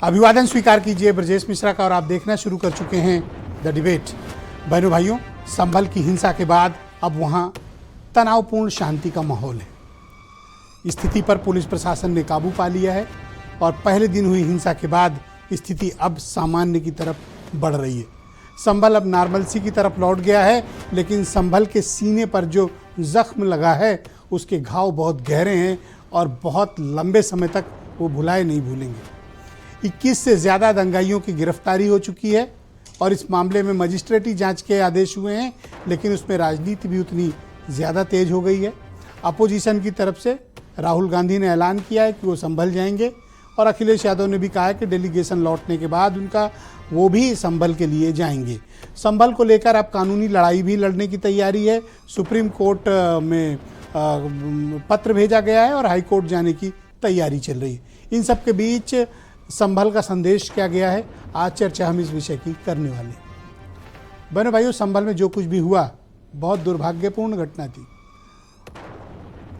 अभिवादन स्वीकार कीजिए ब्रजेश मिश्रा का और आप देखना शुरू कर चुके हैं द डिबेट। बहनों भाइयों, संभल की हिंसा के बाद अब वहां तनावपूर्ण शांति का माहौल है। स्थिति पर पुलिस प्रशासन ने काबू पा लिया है और पहले दिन हुई हिंसा के बाद स्थिति अब सामान्य की तरफ बढ़ रही है। संभल अब नॉर्मलसी की तरफ लौट गया है, लेकिन संभल के सीने पर जो जख्म लगा है उसके घाव बहुत गहरे हैं और बहुत लंबे समय तक वो भुलाए नहीं भूलेंगे। 21 से ज़्यादा दंगाइयों की गिरफ्तारी हो चुकी है और इस मामले में मजिस्ट्रेटी जांच के आदेश हुए हैं, लेकिन उसमें राजनीति भी उतनी ज़्यादा तेज हो गई है। अपोजिशन की तरफ से राहुल गांधी ने ऐलान किया है कि वो संभल जाएंगे और अखिलेश यादव ने भी कहा है कि डेलीगेशन लौटने के बाद उनका वो भी संभल के लिए जाएंगे। संभल को लेकर अब कानूनी लड़ाई भी लड़ने की तैयारी है। सुप्रीम कोर्ट में पत्र भेजा गया है और हाई कोर्ट जाने की तैयारी चल रही है। इन सब के बीच संभल का संदेश क्या गया है, आज चर्चा हम इस विषय की करने वाले हैं। बहनों भाइयों, संभल में जो कुछ भी हुआ बहुत दुर्भाग्यपूर्ण घटना थी।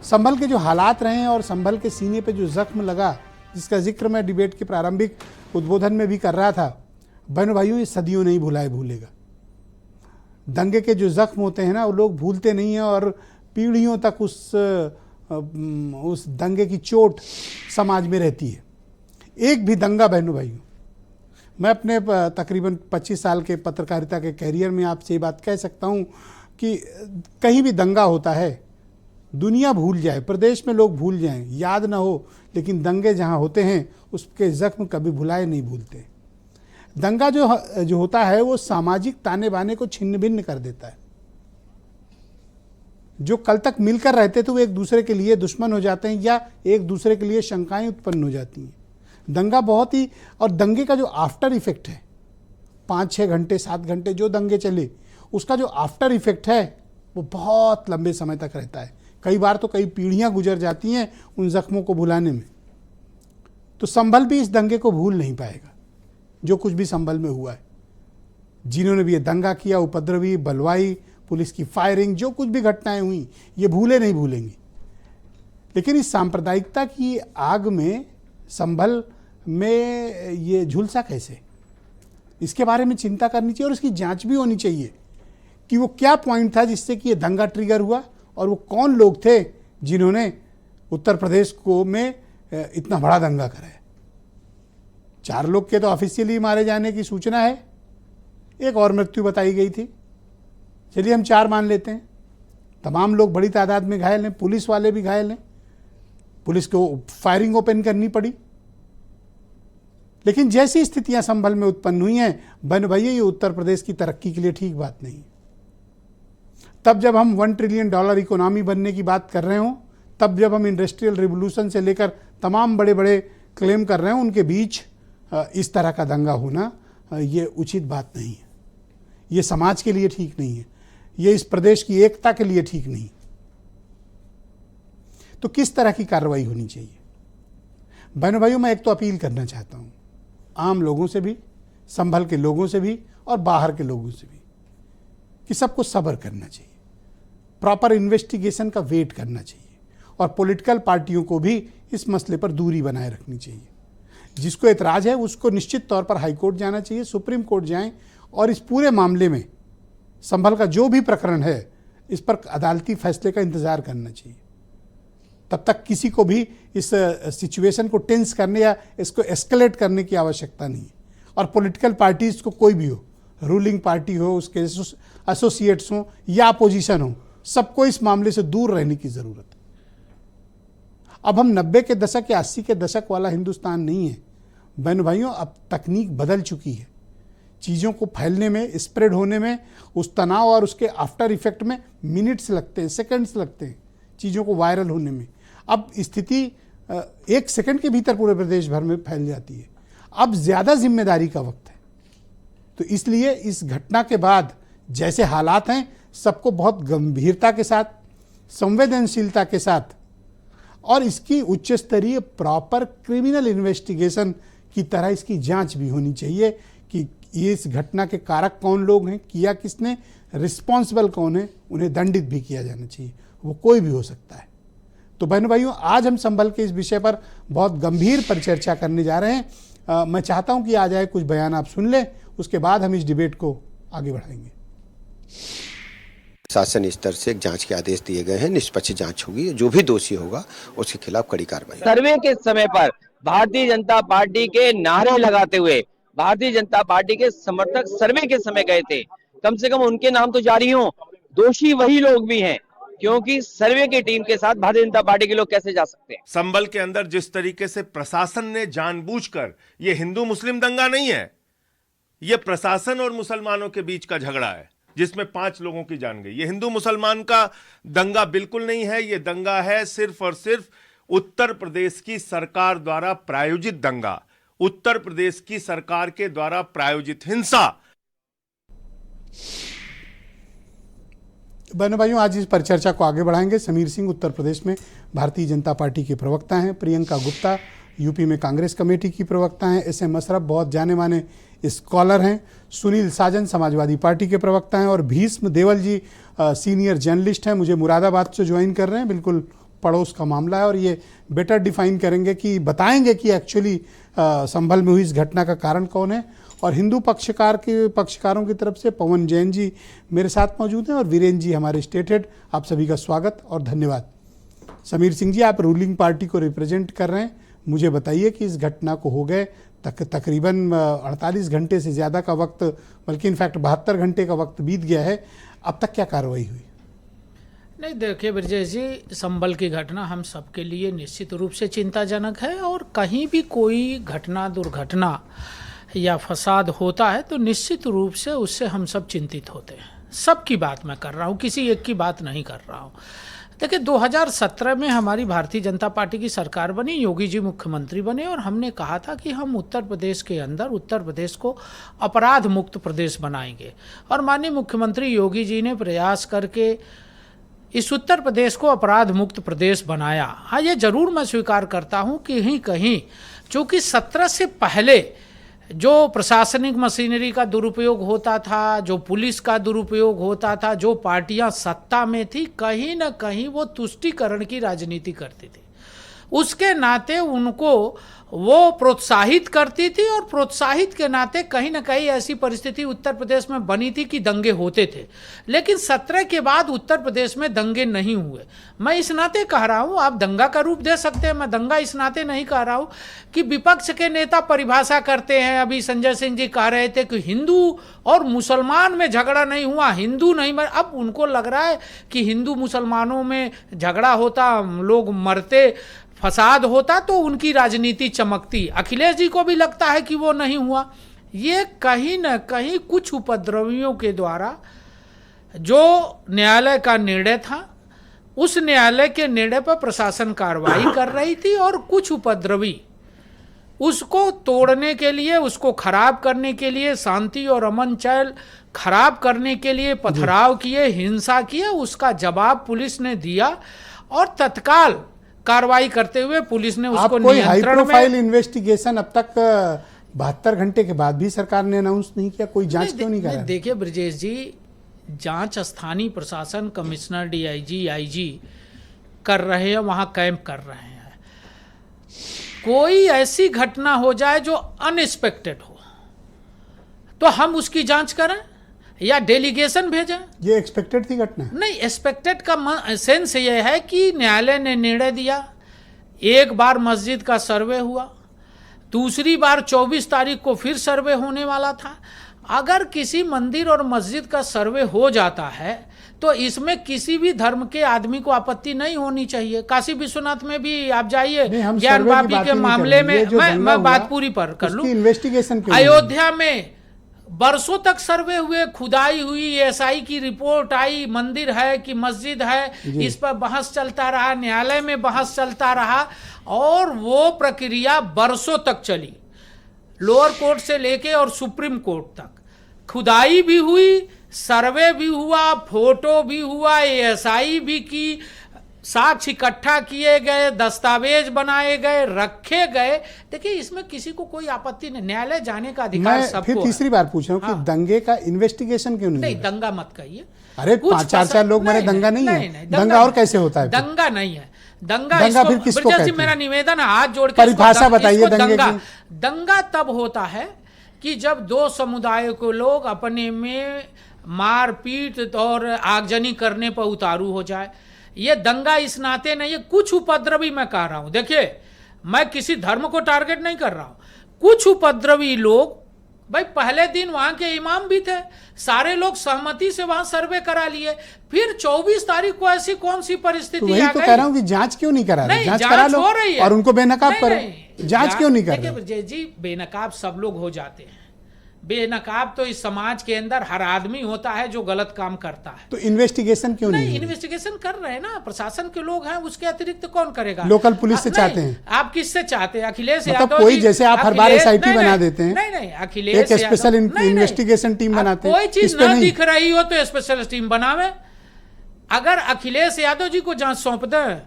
संभल के जो हालात रहे और संभल के सीने पे जो जख्म लगा, जिसका जिक्र मैं डिबेट के प्रारंभिक उद्बोधन में भी कर रहा था, बहनों भाइयों ये सदियों नहीं भूलेगा। दंगे के जो जख्म होते हैं ना, वो लोग भूलते नहीं हैं और पीढ़ियों तक उस दंगे की चोट समाज में रहती है। एक भी दंगा, बहनों भाइयों, मैं अपने तकरीबन 25 साल के पत्रकारिता के कैरियर में आपसे ये बात कह सकता हूँ कि कहीं भी दंगा होता है, दुनिया भूल जाए, प्रदेश में लोग भूल जाएं, याद ना हो, लेकिन दंगे जहाँ होते हैं उसके जख्म कभी भुलाए नहीं भूलते। दंगा जो होता है वो सामाजिक ताने बाने को छिन्न भिन्न कर देता है। जो कल तक मिलकर रहते थे वो एक दूसरे के लिए दुश्मन हो जाते हैं या एक दूसरे के लिए शंकाएं उत्पन्न हो जाती हैं। दंगा बहुत ही, और दंगे का जो आफ्टर इफेक्ट है, 5-6 घंटे 7 घंटे जो दंगे चले, उसका जो आफ्टर इफेक्ट है वो बहुत लंबे समय तक रहता है। कई बार तो कई पीढ़ियां गुजर जाती हैं उन जख्मों को भुलाने में। तो संभल भी इस दंगे को भूल नहीं पाएगा, जो कुछ भी संभल में हुआ है। जिन्होंने भी ये दंगा किया, उपद्रवी, बलवाई, पुलिस की फायरिंग, जो कुछ भी घटनाएं हुई, ये भूले नहीं भूलेंगे। लेकिन इस सांप्रदायिकता की आग में संभल में ये झुलसा कैसे, इसके बारे में चिंता करनी चाहिए और इसकी जांच भी होनी चाहिए कि वो क्या पॉइंट था जिससे कि ये दंगा ट्रिगर हुआ और वो कौन लोग थे जिन्होंने उत्तर प्रदेश को में इतना बड़ा दंगा कराया। 4 लोग के तो ऑफिशियली मारे जाने की सूचना है, एक और मृत्यु बताई गई थी, चलिए हम 4 मान लेते हैं। तमाम लोग बड़ी तादाद में घायल हैं, पुलिस वाले भी घायल हैं, पुलिस को फायरिंग ओपन करनी पड़ी। लेकिन जैसी स्थितियां संभल में उत्पन्न हुई हैं, बहन भाइयों, ये उत्तर प्रदेश की तरक्की के लिए ठीक बात नहीं है। तब जब हम $1 ट्रिलियन इकोनॉमी बनने की बात कर रहे हों, तब जब हम इंडस्ट्रियल रिवोल्यूशन से लेकर तमाम बड़े बड़े क्लेम कर रहे हों, उनके बीच इस तरह का दंगा होना ये उचित बात नहीं है। ये समाज के लिए ठीक नहीं है, ये इस प्रदेश की एकता के लिए ठीक नहीं। तो किस तरह की कार्रवाई होनी चाहिए? बहनों भाइयों, मैं एक तो अपील करना चाहता हूं आम लोगों से भी, संभल के लोगों से भी और बाहर के लोगों से भी, कि सबको सब्र करना चाहिए, प्रॉपर इन्वेस्टिगेशन का वेट करना चाहिए और पॉलिटिकल पार्टियों को भी इस मसले पर दूरी बनाए रखनी चाहिए। जिसको एतराज़ है उसको निश्चित तौर पर हाई कोर्ट जाना चाहिए, सुप्रीम कोर्ट जाएं और इस पूरे मामले में संभल का जो भी प्रकरण है इस पर अदालती फैसले का इंतज़ार करना चाहिए। तब तक किसी को भी इस सिचुएशन को टेंस करने या इसको एस्केलेट करने की आवश्यकता नहीं है। और पॉलिटिकल पार्टीज को कोई भी हो, रूलिंग पार्टी हो, उसके एसोसिएट्स हो या अपोजिशन हो, सबको इस मामले से दूर रहने की ज़रूरत है। अब हम 90 के दशक या 80 के दशक वाला हिंदुस्तान नहीं है बहन भाइयों। अब तकनीक बदल चुकी है, चीज़ों को फैलने में, स्प्रेड होने में, उस तनाव और उसके आफ्टर इफेक्ट में मिनट्स लगते हैं, सेकंड्स लगते हैं चीज़ों को वायरल होने में। अब स्थिति 1 सेकंड के भीतर पूरे प्रदेश भर में फैल जाती है। अब ज़्यादा जिम्मेदारी का वक्त है। तो इसलिए इस घटना के बाद जैसे हालात हैं, सबको बहुत गंभीरता के साथ, संवेदनशीलता के साथ और इसकी उच्च स्तरीय प्रॉपर क्रिमिनल इन्वेस्टिगेशन की तरह इसकी जांच भी होनी चाहिए कि इस घटना के कारक कौन लोग हैं, किया किसने, रिस्पॉन्सिबल कौन है, उन्हें दंडित भी किया जाना चाहिए। वो कोई भी हो सकता है। तो बहनों भाइयों, आज हम संभल के इस विषय पर बहुत गंभीर परिचर्चा करने जा रहे हैं। मैं चाहता हूं कि आ जाए कुछ बयान आप सुन लें, उसके बाद हम इस डिबेट को आगे बढ़ाएंगे। शासन स्तर से एक जांच के आदेश दिए गए हैं, निष्पक्ष जांच होगी, जो भी दोषी होगा उसके खिलाफ कड़ी कार्रवाई। सर्वे के समय पर भारतीय जनता पार्टी के नारे लगाते हुए भारतीय जनता पार्टी के समर्थक सर्वे के समय गए थे, कम से कम उनके नाम तो जारी हों। दोषी वही लोग भी हैं, क्योंकि सर्वे की टीम के साथ भारतीय जनता पार्टी के लोग कैसे जा सकते हैं। संभल के अंदर जिस तरीके से प्रशासन ने जानबूझकर, ये हिंदू मुस्लिम दंगा नहीं है, ये प्रशासन और मुसलमानों के बीच का झगड़ा है जिसमें 5 लोगों की जान गई। ये हिंदू मुसलमान का दंगा बिल्कुल नहीं है, ये दंगा है सिर्फ और सिर्फ उत्तर प्रदेश की सरकार द्वारा प्रायोजित दंगा, उत्तर प्रदेश की सरकार के द्वारा प्रायोजित हिंसा। बहनों भाइयों, आज इस परिचर्चा को आगे बढ़ाएंगे। समीर सिंह उत्तर प्रदेश में भारतीय जनता पार्टी के प्रवक्ता हैं, प्रियंका गुप्ता यूपी में कांग्रेस कमेटी की प्रवक्ता हैं, SM अशरफ बहुत जाने माने स्कॉलर हैं, सुनील साजन समाजवादी पार्टी के प्रवक्ता हैं और भीष्म देवल जी सीनियर जर्नलिस्ट हैं। मुझे मुरादाबाद से ज्वाइन कर रहे हैं, बिल्कुल पड़ोस का मामला है और ये बेटर डिफाइन करेंगे कि बताएंगे कि एक्चुअली संभल में हुई इस घटना का कारण कौन है। और हिंदू पक्षकारों की तरफ से पवन जैन जी मेरे साथ मौजूद हैं और वीरेंद्र जी हमारे स्टेट हेड। आप सभी का स्वागत और धन्यवाद। समीर सिंह जी, आप रूलिंग पार्टी को रिप्रेजेंट कर रहे हैं, मुझे बताइए कि इस घटना को हो गए तकरीबन 48 घंटे से ज़्यादा का वक्त, बल्कि इनफैक्ट 72 घंटे का वक्त बीत गया है, अब तक क्या कार्रवाई हुई? नहीं, देखिए ब्रजेश जी, संभल की घटना हम सबके लिए निश्चित रूप से चिंताजनक है और कहीं भी कोई घटना, दुर्घटना या फसाद होता है तो निश्चित रूप से उससे हम सब चिंतित होते हैं। सबकी बात मैं कर रहा हूँ, किसी एक की बात नहीं कर रहा हूँ। देखिए 2017 में हमारी भारतीय जनता पार्टी की सरकार बनी, योगी जी मुख्यमंत्री बने और हमने कहा था कि हम उत्तर प्रदेश के अंदर उत्तर प्रदेश को अपराध मुक्त प्रदेश बनाएंगे और माननीय मुख्यमंत्री योगी जी ने प्रयास करके इस उत्तर प्रदेश को अपराध मुक्त प्रदेश बनाया। हाँ, ये जरूर मैं स्वीकार करता हूँ कि कहीं चूँकि 17 से पहले जो प्रशासनिक मशीनरी का दुरुपयोग होता था, जो पुलिस का दुरुपयोग होता था, जो पार्टियां सत्ता में थी, कहीं ना कहीं वो तुष्टीकरण की राजनीति करती थी। उसके नाते उनको वो प्रोत्साहित करती थी और प्रोत्साहित के नाते कहीं ना कहीं ऐसी परिस्थिति उत्तर प्रदेश में बनी थी कि दंगे होते थे। लेकिन 17 के बाद उत्तर प्रदेश में दंगे नहीं हुए। मैं इस नाते कह रहा हूँ, आप दंगा का रूप दे सकते हैं, मैं दंगा इस नाते नहीं कह रहा हूँ कि विपक्ष के नेता परिभाषा करते हैं। अभी संजय सिंह जी कह रहे थे कि हिंदू और मुसलमान में झगड़ा नहीं हुआ, हिंदू नहीं मर। अब उनको लग रहा है कि हिंदू मुसलमानों में झगड़ा होता, लोग मरते, फसाद होता तो उनकी राजनीति चमकती। अखिलेश जी को भी लगता है कि वो नहीं हुआ। ये कहीं न कहीं कुछ उपद्रवियों के द्वारा जो न्यायालय का निर्णय था, उस न्यायालय के निर्णय पर प्रशासन कार्रवाई कर रही थी और कुछ उपद्रवी उसको तोड़ने के लिए, उसको खराब करने के लिए, शांति और अमन चैन खराब करने के लिए पथराव किए, हिंसा किए। उसका जवाब पुलिस ने दिया और तत्काल कार्रवाई करते हुए पुलिस ने उसको कोई हाई नियंत्रण प्रोफाइल में। इन्वेस्टिगेशन अब तक 72 घंटे के बाद भी सरकार ने अनाउंस नहीं किया, कोई जांच क्यों नहीं कर रहा? देखिए ब्रजेश जी, जांच स्थानीय प्रशासन, कमिश्नर, DIG, IG कर रहे हैं, वहां कैंप कर रहे हैं। कोई ऐसी घटना हो जाए जो अनएक्सपेक्टेड हो तो हम उसकी जांच करें या डेलीगेशन भेजें। ये एक्सपेक्टेड थी घटना? नहीं, एक्सपेक्टेड का सेंस ये है कि न्यायालय ने निर्णय दिया, एक बार मस्जिद का सर्वे हुआ, दूसरी बार 24 तारीख को फिर सर्वे होने वाला था। अगर किसी मंदिर और मस्जिद का सर्वे हो जाता है तो इसमें किसी भी धर्म के आदमी को आपत्ति नहीं होनी चाहिए। काशी विश्वनाथ में भी आप जाइए, ज्ञान वापी के मामले में, मैं बात पूरी पर कर लूं। इन्वेस्टिगेशन अयोध्या में बरसों तक सर्वे हुए, खुदाई हुई, SI की रिपोर्ट आई, मंदिर है कि मस्जिद है, इस पर बहस चलता रहा, न्यायालय में बहस चलता रहा और वो प्रक्रिया बरसों तक चली, लोअर कोर्ट से लेके और सुप्रीम कोर्ट तक। खुदाई भी हुई, सर्वे भी हुआ, फोटो भी हुआ, SI भी की, साक्ष्य इकट्ठा किए गए, दस्तावेज बनाए गए, रखे गए। देखिए इसमें किसी को कोई आपत्ति नहीं, न्यायालय जाने का अधिकार सबको। मैं फिर तीसरी बार पूछ रहा हूँ कि दंगे का इन्वेस्टिगेशन क्यों नहीं? दंगा मत कहिए। अरे 5-4 लोग मरे, दंगा नहीं है? दंगा और कैसे होता है? दंगा नहीं है। दंगा दंगा फिर किसको ब्रजेश जी, कहते मेरा हैं? निवेदन है, हाथ जोड़ के परिभाषा बताइए दंगे दंगा की। दंगा तब होता है कि जब दो समुदायों को लोग अपने में मारपीट और आगजनी करने पर उतारू हो जाए। ये दंगा इस नाते नहीं है, कुछ उपद्रवी, मैं कह रहा हूं, देखिए मैं किसी धर्म को टारगेट नहीं कर रहा हूं, कुछ उपद्रवी लोग, भाई पहले दिन वहां के इमाम भी थे, सारे लोग सहमति से वहां सर्वे करा लिए, फिर 24 तारीख को ऐसी कौन सी तो परिस्थिति वही आ तो गई? कह रहा हूं कि जांच क्यों नहीं करा रहे? नहीं, जांच करा लो हो रही है और उनको बेनकाब नहीं, करो। नहीं, जांच क्यों नहीं कर देखिए रहे? ब्रजेश जी, बेनकाब सब लोग हो जाते हैं। बेनकाब तो इस समाज के अंदर हर आदमी होता है जो गलत काम करता है। तो इन्वेस्टिगेशन क्यों नहीं नहीं, हो रही? इन्वेस्टिगेशन कर रहे हैं ना, प्रशासन के लोग हैं, उसके अतिरिक्त कौन करेगा? लोकल पुलिस से नहीं, चाहते हैं? आप किससे चाहते हैं? अखिलेश मतलब यादव कोई जी, जैसे आप हर बार अखिलेश- SIT नहीं, बना नहीं, देते हैं, नहीं अखिलेश एक स्पेशल यादव- नहीं, इन्वेस्टिगेशन टीम आप बनाते हैं, कोई इस चीज पे ना नहीं। दिख रही हो तो स्पेशल टीम बनावे। अगर अखिलेश यादव जी को जांच सौंप दें,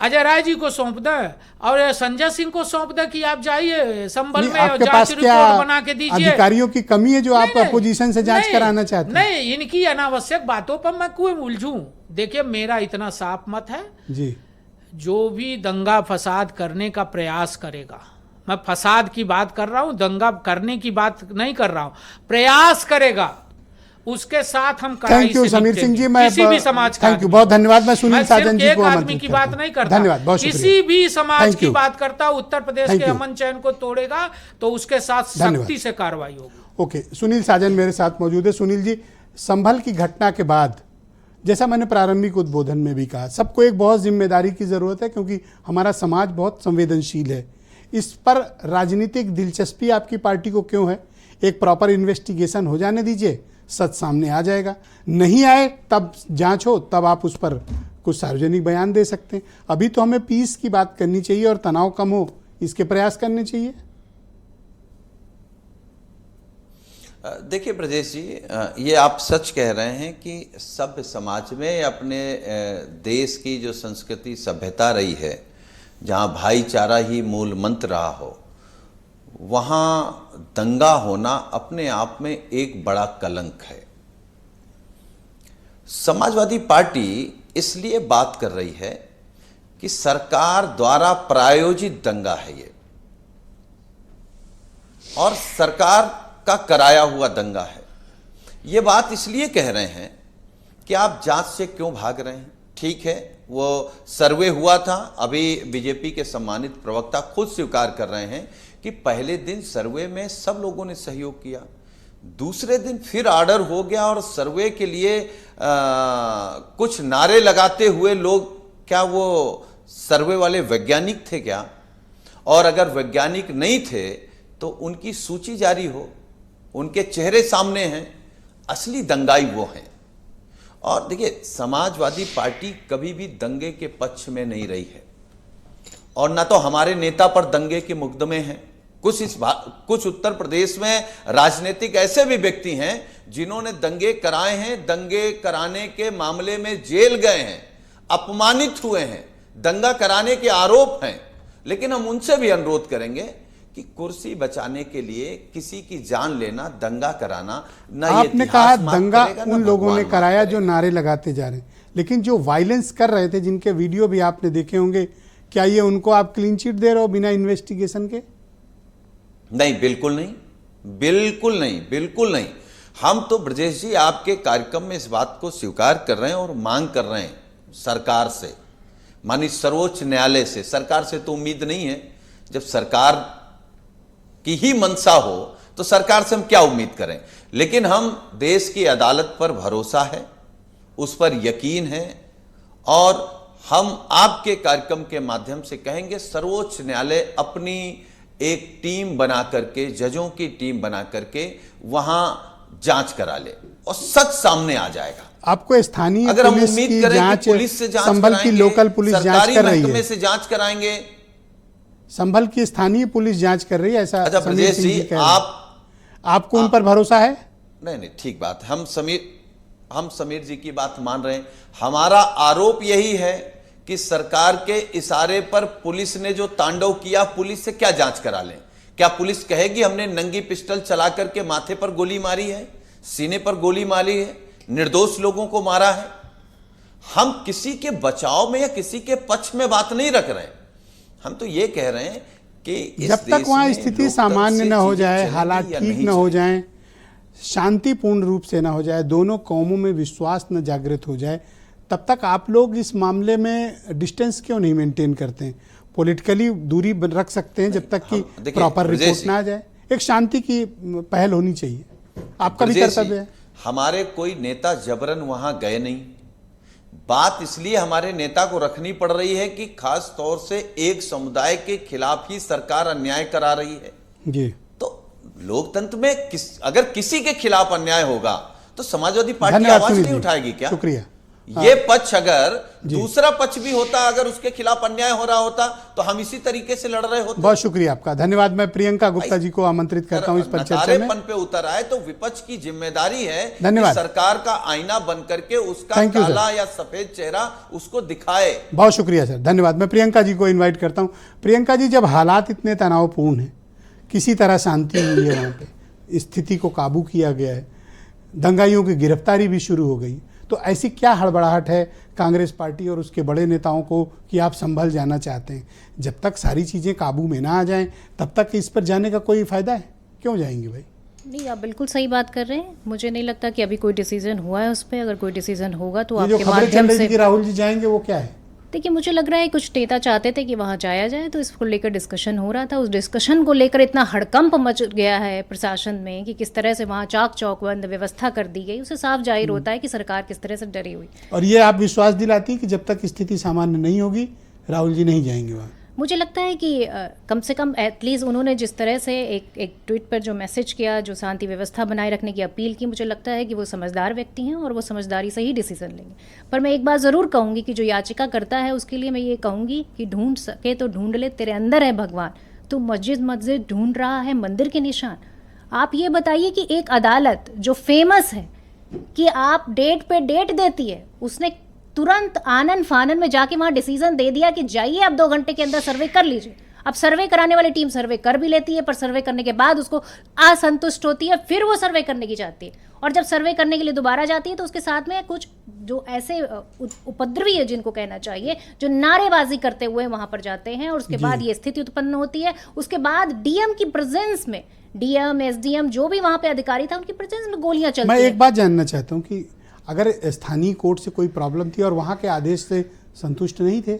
अजय राय जी को सौंप दें और संजय सिंह को सौंप दें कि आप जाइए संभल नहीं, में और आपके जांच पास क्या रिपोर्ट बना के दीजिए। अधिकारियों की कमी है जो आप नहीं, अपोजिशन से जांच नहीं, कराना चाहते हैं? नहीं, इनकी अनावश्यक बातों पर मैं क्यों उलझूं? देखिए मेरा इतना साफ मत है, जी, जो भी दंगा फसाद करने का प्रयास करेगा, मैं फसाद की बात कर रहा हूं, दंगा करने की बात नहीं कर रहा हूं, प्रयास करेगा, उसके साथ हम कड़ाई थैंक यू से समीर निपटेंगे। सिंह जी। मैं किसी भी समाज का थैंक यू, आदमी। बहुत धन्यवाद। मैं सुनील मैं साजन सिर्फ जी एक को आदमी आमंत्रित की करता बात हूं। नहीं करता, धन्यवाद, बहुत किसी शुक्रिया। भी समाज Thank की you. बात करता, उत्तर प्रदेश Thank के you. अमन चैन को तोड़ेगा तो उसके साथ धन्यवाद। सख्ती से कार्रवाई होगी। ओके, सुनील साजन मेरे साथ मौजूद है। सुनील जी, संभल की घटना के बाद, जैसा मैंने प्रारंभिक उद्बोधन में भी कहा, सबको एक बहुत जिम्मेदारी की जरूरत है क्योंकि हमारा समाज बहुत संवेदनशील है। इस पर राजनीतिक दिलचस्पी आपकी पार्टी को क्यों है? एक प्रॉपर इन्वेस्टिगेशन हो जाने दीजिए, सच सामने आ जाएगा। नहीं आए तब जांच हो, तब आप उस पर कुछ सार्वजनिक बयान दे सकते हैं। अभी तो हमें पीस की बात करनी चाहिए और तनाव कम हो, इसके प्रयास करने चाहिए। देखिए ब्रजेश जी, ये आप सच कह रहे हैं कि सभ्य समाज में अपने देश की जो संस्कृति सभ्यता रही है, जहाँ भाईचारा ही मूल मंत्र रहा हो, वहाँ दंगा होना अपने आप में एक बड़ा कलंक है। समाजवादी पार्टी इसलिए बात कर रही है कि सरकार द्वारा प्रायोजित दंगा है ये, और सरकार का कराया हुआ दंगा है। ये बात इसलिए कह रहे हैं कि आप जांच से क्यों भाग रहे हैं? ठीक है, वो सर्वे हुआ था, अभी बीजेपी के सम्मानित प्रवक्ता खुद स्वीकार कर रहे हैं कि पहले दिन सर्वे में सब लोगों ने सहयोग किया, दूसरे दिन फिर ऑर्डर हो गया और सर्वे के लिए कुछ नारे लगाते हुए लोग, क्या वो सर्वे वाले वैज्ञानिक थे क्या? और अगर वैज्ञानिक नहीं थे तो उनकी सूची जारी हो, उनके चेहरे सामने हैं, असली दंगाई वो हैं। और देखिए, समाजवादी पार्टी कभी भी दंगे के पक्ष में नहीं रही है, और ना तो हमारे नेता पर दंगे के मुकदमे हैं। कुछ उत्तर प्रदेश में राजनीतिक ऐसे भी व्यक्ति हैं जिन्होंने दंगे कराए हैं, दंगे कराने के मामले में जेल गए हैं, अपमानित हुए हैं, दंगा कराने के आरोप हैं। लेकिन हम उनसे भी अनुरोध करेंगे कि कुर्सी बचाने के लिए किसी की जान लेना, दंगा कराना ना, आपने कहा दंगा उन लोगों ने कराया जो नारे लगाते जा रहे हैं, लेकिन जो वायलेंस कर रहे थे, जिनके वीडियो भी आपने देखे होंगे, क्या ये उनको आप क्लीन चिट दे रहे हो बिना इन्वेस्टिगेशन के? नहीं, बिल्कुल नहीं, बिल्कुल नहीं, बिल्कुल नहीं। हम तो ब्रजेश जी आपके कार्यक्रम में इस बात को स्वीकार कर रहे हैं और मांग कर रहे हैं सरकार से, मानी सर्वोच्च न्यायालय से। सरकार से तो उम्मीद नहीं है, जब सरकार की ही मंशा हो तो सरकार से हम क्या उम्मीद करें। लेकिन हम देश की अदालत पर भरोसा है, उस पर यकीन है, और हम आपके कार्यक्रम के माध्यम से कहेंगे सर्वोच्च न्यायालय अपनी एक टीम बना करके, जजों की टीम बना करके वहां जांच करा ले और सच सामने आ जाएगा। आपको स्थानीय अगर हम पुलिस उम्मीद की करें जांच, कि पुलिस से जांच संभल की कराएंगे, लोकल पुलिस जांच कर रही है, से जांच कराएंगे, संभल की स्थानीय पुलिस जांच कर रही है, ऐसा अच्छा समीर ब्रजेश सिंह जी, कह रहे हैं। आपको उन पर भरोसा है? नहीं, ठीक बात। हम समीर जी की बात मान रहे हैं। हमारा आरोप यही है कि सरकार के इशारे पर पुलिस ने जो तांडव किया, पुलिस से क्या जांच करा लें? क्या पुलिस कहेगी हमने नंगी पिस्टल चला करके माथे पर गोली मारी है, सीने पर गोली मारी है, निर्दोष लोगों को मारा है? हम किसी के बचाव में या किसी के पक्ष में बात नहीं रख रहे हैं। हम तो ये कह रहे हैं कि इस जब तक देश वहाँ में स्थिति लोकतंत्र सामान्य से न हो चीजें जाए, चलेंगी हालात या ठीक नहीं न हो चलेंगी। जाएं, शांतिपूर्ण रूप से ना हो जाए, दोनों कौमों में विश्वास न जागृत हो जाए, तब तक आप लोग इस मामले में डिस्टेंस क्यों नहीं मेंटेन करते हैं? पॉलिटिकली दूरी रख सकते हैं जब तक कि देखिए, प्रॉपर ब्रजेश रिपोर्ट जी, ना आ जाए। एक शांति की पहल होनी चाहिए, आपका भी ब्रजेश जी, कर्तव्य है। हमारे कोई नेता जबरन वहां गए नहीं। बात इसलिए हमारे नेता को रखनी पड़ रही है कि खास तौर से एक समुदाय के खिलाफ ही सरकार अन्याय करा रही है। जी, तो लोकतंत्र में अगर किसी के खिलाफ अन्याय होगा तो समाजवादी पार्टी धन्यवाद आवाज सुनील नहीं जी, उठाएगी क्या? शुक्रिया। ये पक्ष अगर दूसरा पक्ष भी होता, अगर उसके खिलाफ अन्याय हो रहा होता तो हम इसी तरीके से लड़ रहे होते। बहुत शुक्रिया आपका, धन्यवाद। मैं प्रियंका गुप्ता जी को आमंत्रित करता हूं इस परिचर्चा में। नकारेपन पे उतर आए तो विपक्ष की जिम्मेदारी है धन्यवाद। कि सरकार का आईना बन करके उसका Thank you, काला या सफेद चेहरा उसको दिखाए। बहुत शुक्रिया सर, धन्यवाद। मैं प्रियंका जी को इनवाइट करता हूं। प्रियंका जी, जब हालात इतने तनावपूर्ण हैं, किसी तरह शांति हुई है, वहाँ पे स्थिति को काबू किया गया है, दंगाइयों की गिरफ्तारी भी शुरू हो गई, तो ऐसी क्या हड़बड़ाहट है कांग्रेस पार्टी और उसके बड़े नेताओं को कि आप संभल जाना चाहते हैं? जब तक सारी चीज़ें काबू में ना आ जाएं, तब तक इस पर जाने का कोई फ़ायदा है? क्यों जाएंगे भाई? नहीं, आप बिल्कुल सही बात कर रहे हैं। मुझे नहीं लगता कि अभी कोई डिसीजन हुआ है उस पर। अगर कोई डिसीजन होगा तो ये जो आपके खबरें चल माध्यम रही थी से। कि राहुल जी जाएंगे, वो क्या है? देखिए, मुझे लग रहा है कुछ नेता चाहते थे कि वहाँ जाया जाए, तो इसको लेकर डिस्कशन हो रहा था। उस डिस्कशन को लेकर इतना हड़कंप मच गया है प्रशासन में कि किस तरह से वहाँ चाक चौकबंद व्यवस्था कर दी गई, उससे साफ जाहिर होता है कि सरकार किस तरह से डरी हुई। और ये आप विश्वास दिलाती कि जब तक स्थिति सामान्य नहीं होगी राहुल जी नहीं जाएंगे वहाँ? मुझे लगता है कि कम से कम एटलीस्ट उन्होंने जिस तरह से एक ट्वीट पर जो मैसेज किया, जो शांति व्यवस्था बनाए रखने की अपील की, मुझे लगता है कि वो समझदार व्यक्ति हैं और वो समझदारी से ही डिसीजन लेंगे। पर मैं एक बात ज़रूर कहूँगी कि जो याचिका करता है उसके लिए मैं ये कहूँगी कि ढूंढ सके तो ढूंढ ले, तेरे अंदर है भगवान। तू मस्जिद ढूंढ रहा है मंदिर के निशान। आप ये बताइए कि एक अदालत जो फेमस है कि आप डेट पे डेट देती है, उसने तुरंत आनन फानन में जाके वहाँ डिसीजन दे दिया कि जाइए आप 2 घंटे के अंदर सर्वे कर लीजिए। अब सर्वे कराने वाली टीम सर्वे कर भी लेती है, पर सर्वे करने के बाद उसको असंतुष्ट होती है, फिर वो सर्वे करने की जाती है। और जब सर्वे करने के लिए दोबारा जाती है तो उसके साथ में कुछ जो ऐसे उपद्रवी है, जिनको कहना चाहिए, जो नारेबाजी करते हुए वहाँ पर जाते हैं, और उसके बाद ये स्थिति उत्पन्न होती है। उसके बाद डीएम की प्रेजेंस में, डीएम एसडीएम जो भी वहाँ पे अधिकारी था, उनकी प्रेजेंस में गोलियां चलती मैं हैं। एक बात जानना चाहता हूँ कि अगर स्थानीय कोर्ट से कोई प्रॉब्लम थी और वहाँ के आदेश से संतुष्ट नहीं थे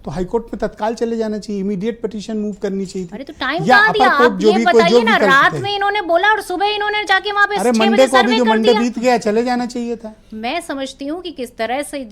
तो हाईकोर्ट में तत्काल चले जाना चाहिए, इमीडिएट पिटीशन मूव करनी चाहिए थी। अरे तो टाइम या कहाँ दिया? अपर कोर्ट आप जो ये भी कोई बताइए जो ना, भी रात करते में इन्होंने बोला और सुबह इन्होंने जाके वहाँ पे अरे 6 मंडे बजे को अभी सर्वे जो कर मंडे दिया। बीत गया, चले जाना चाहिए था। मैं समझती हूँ कि किस तरह से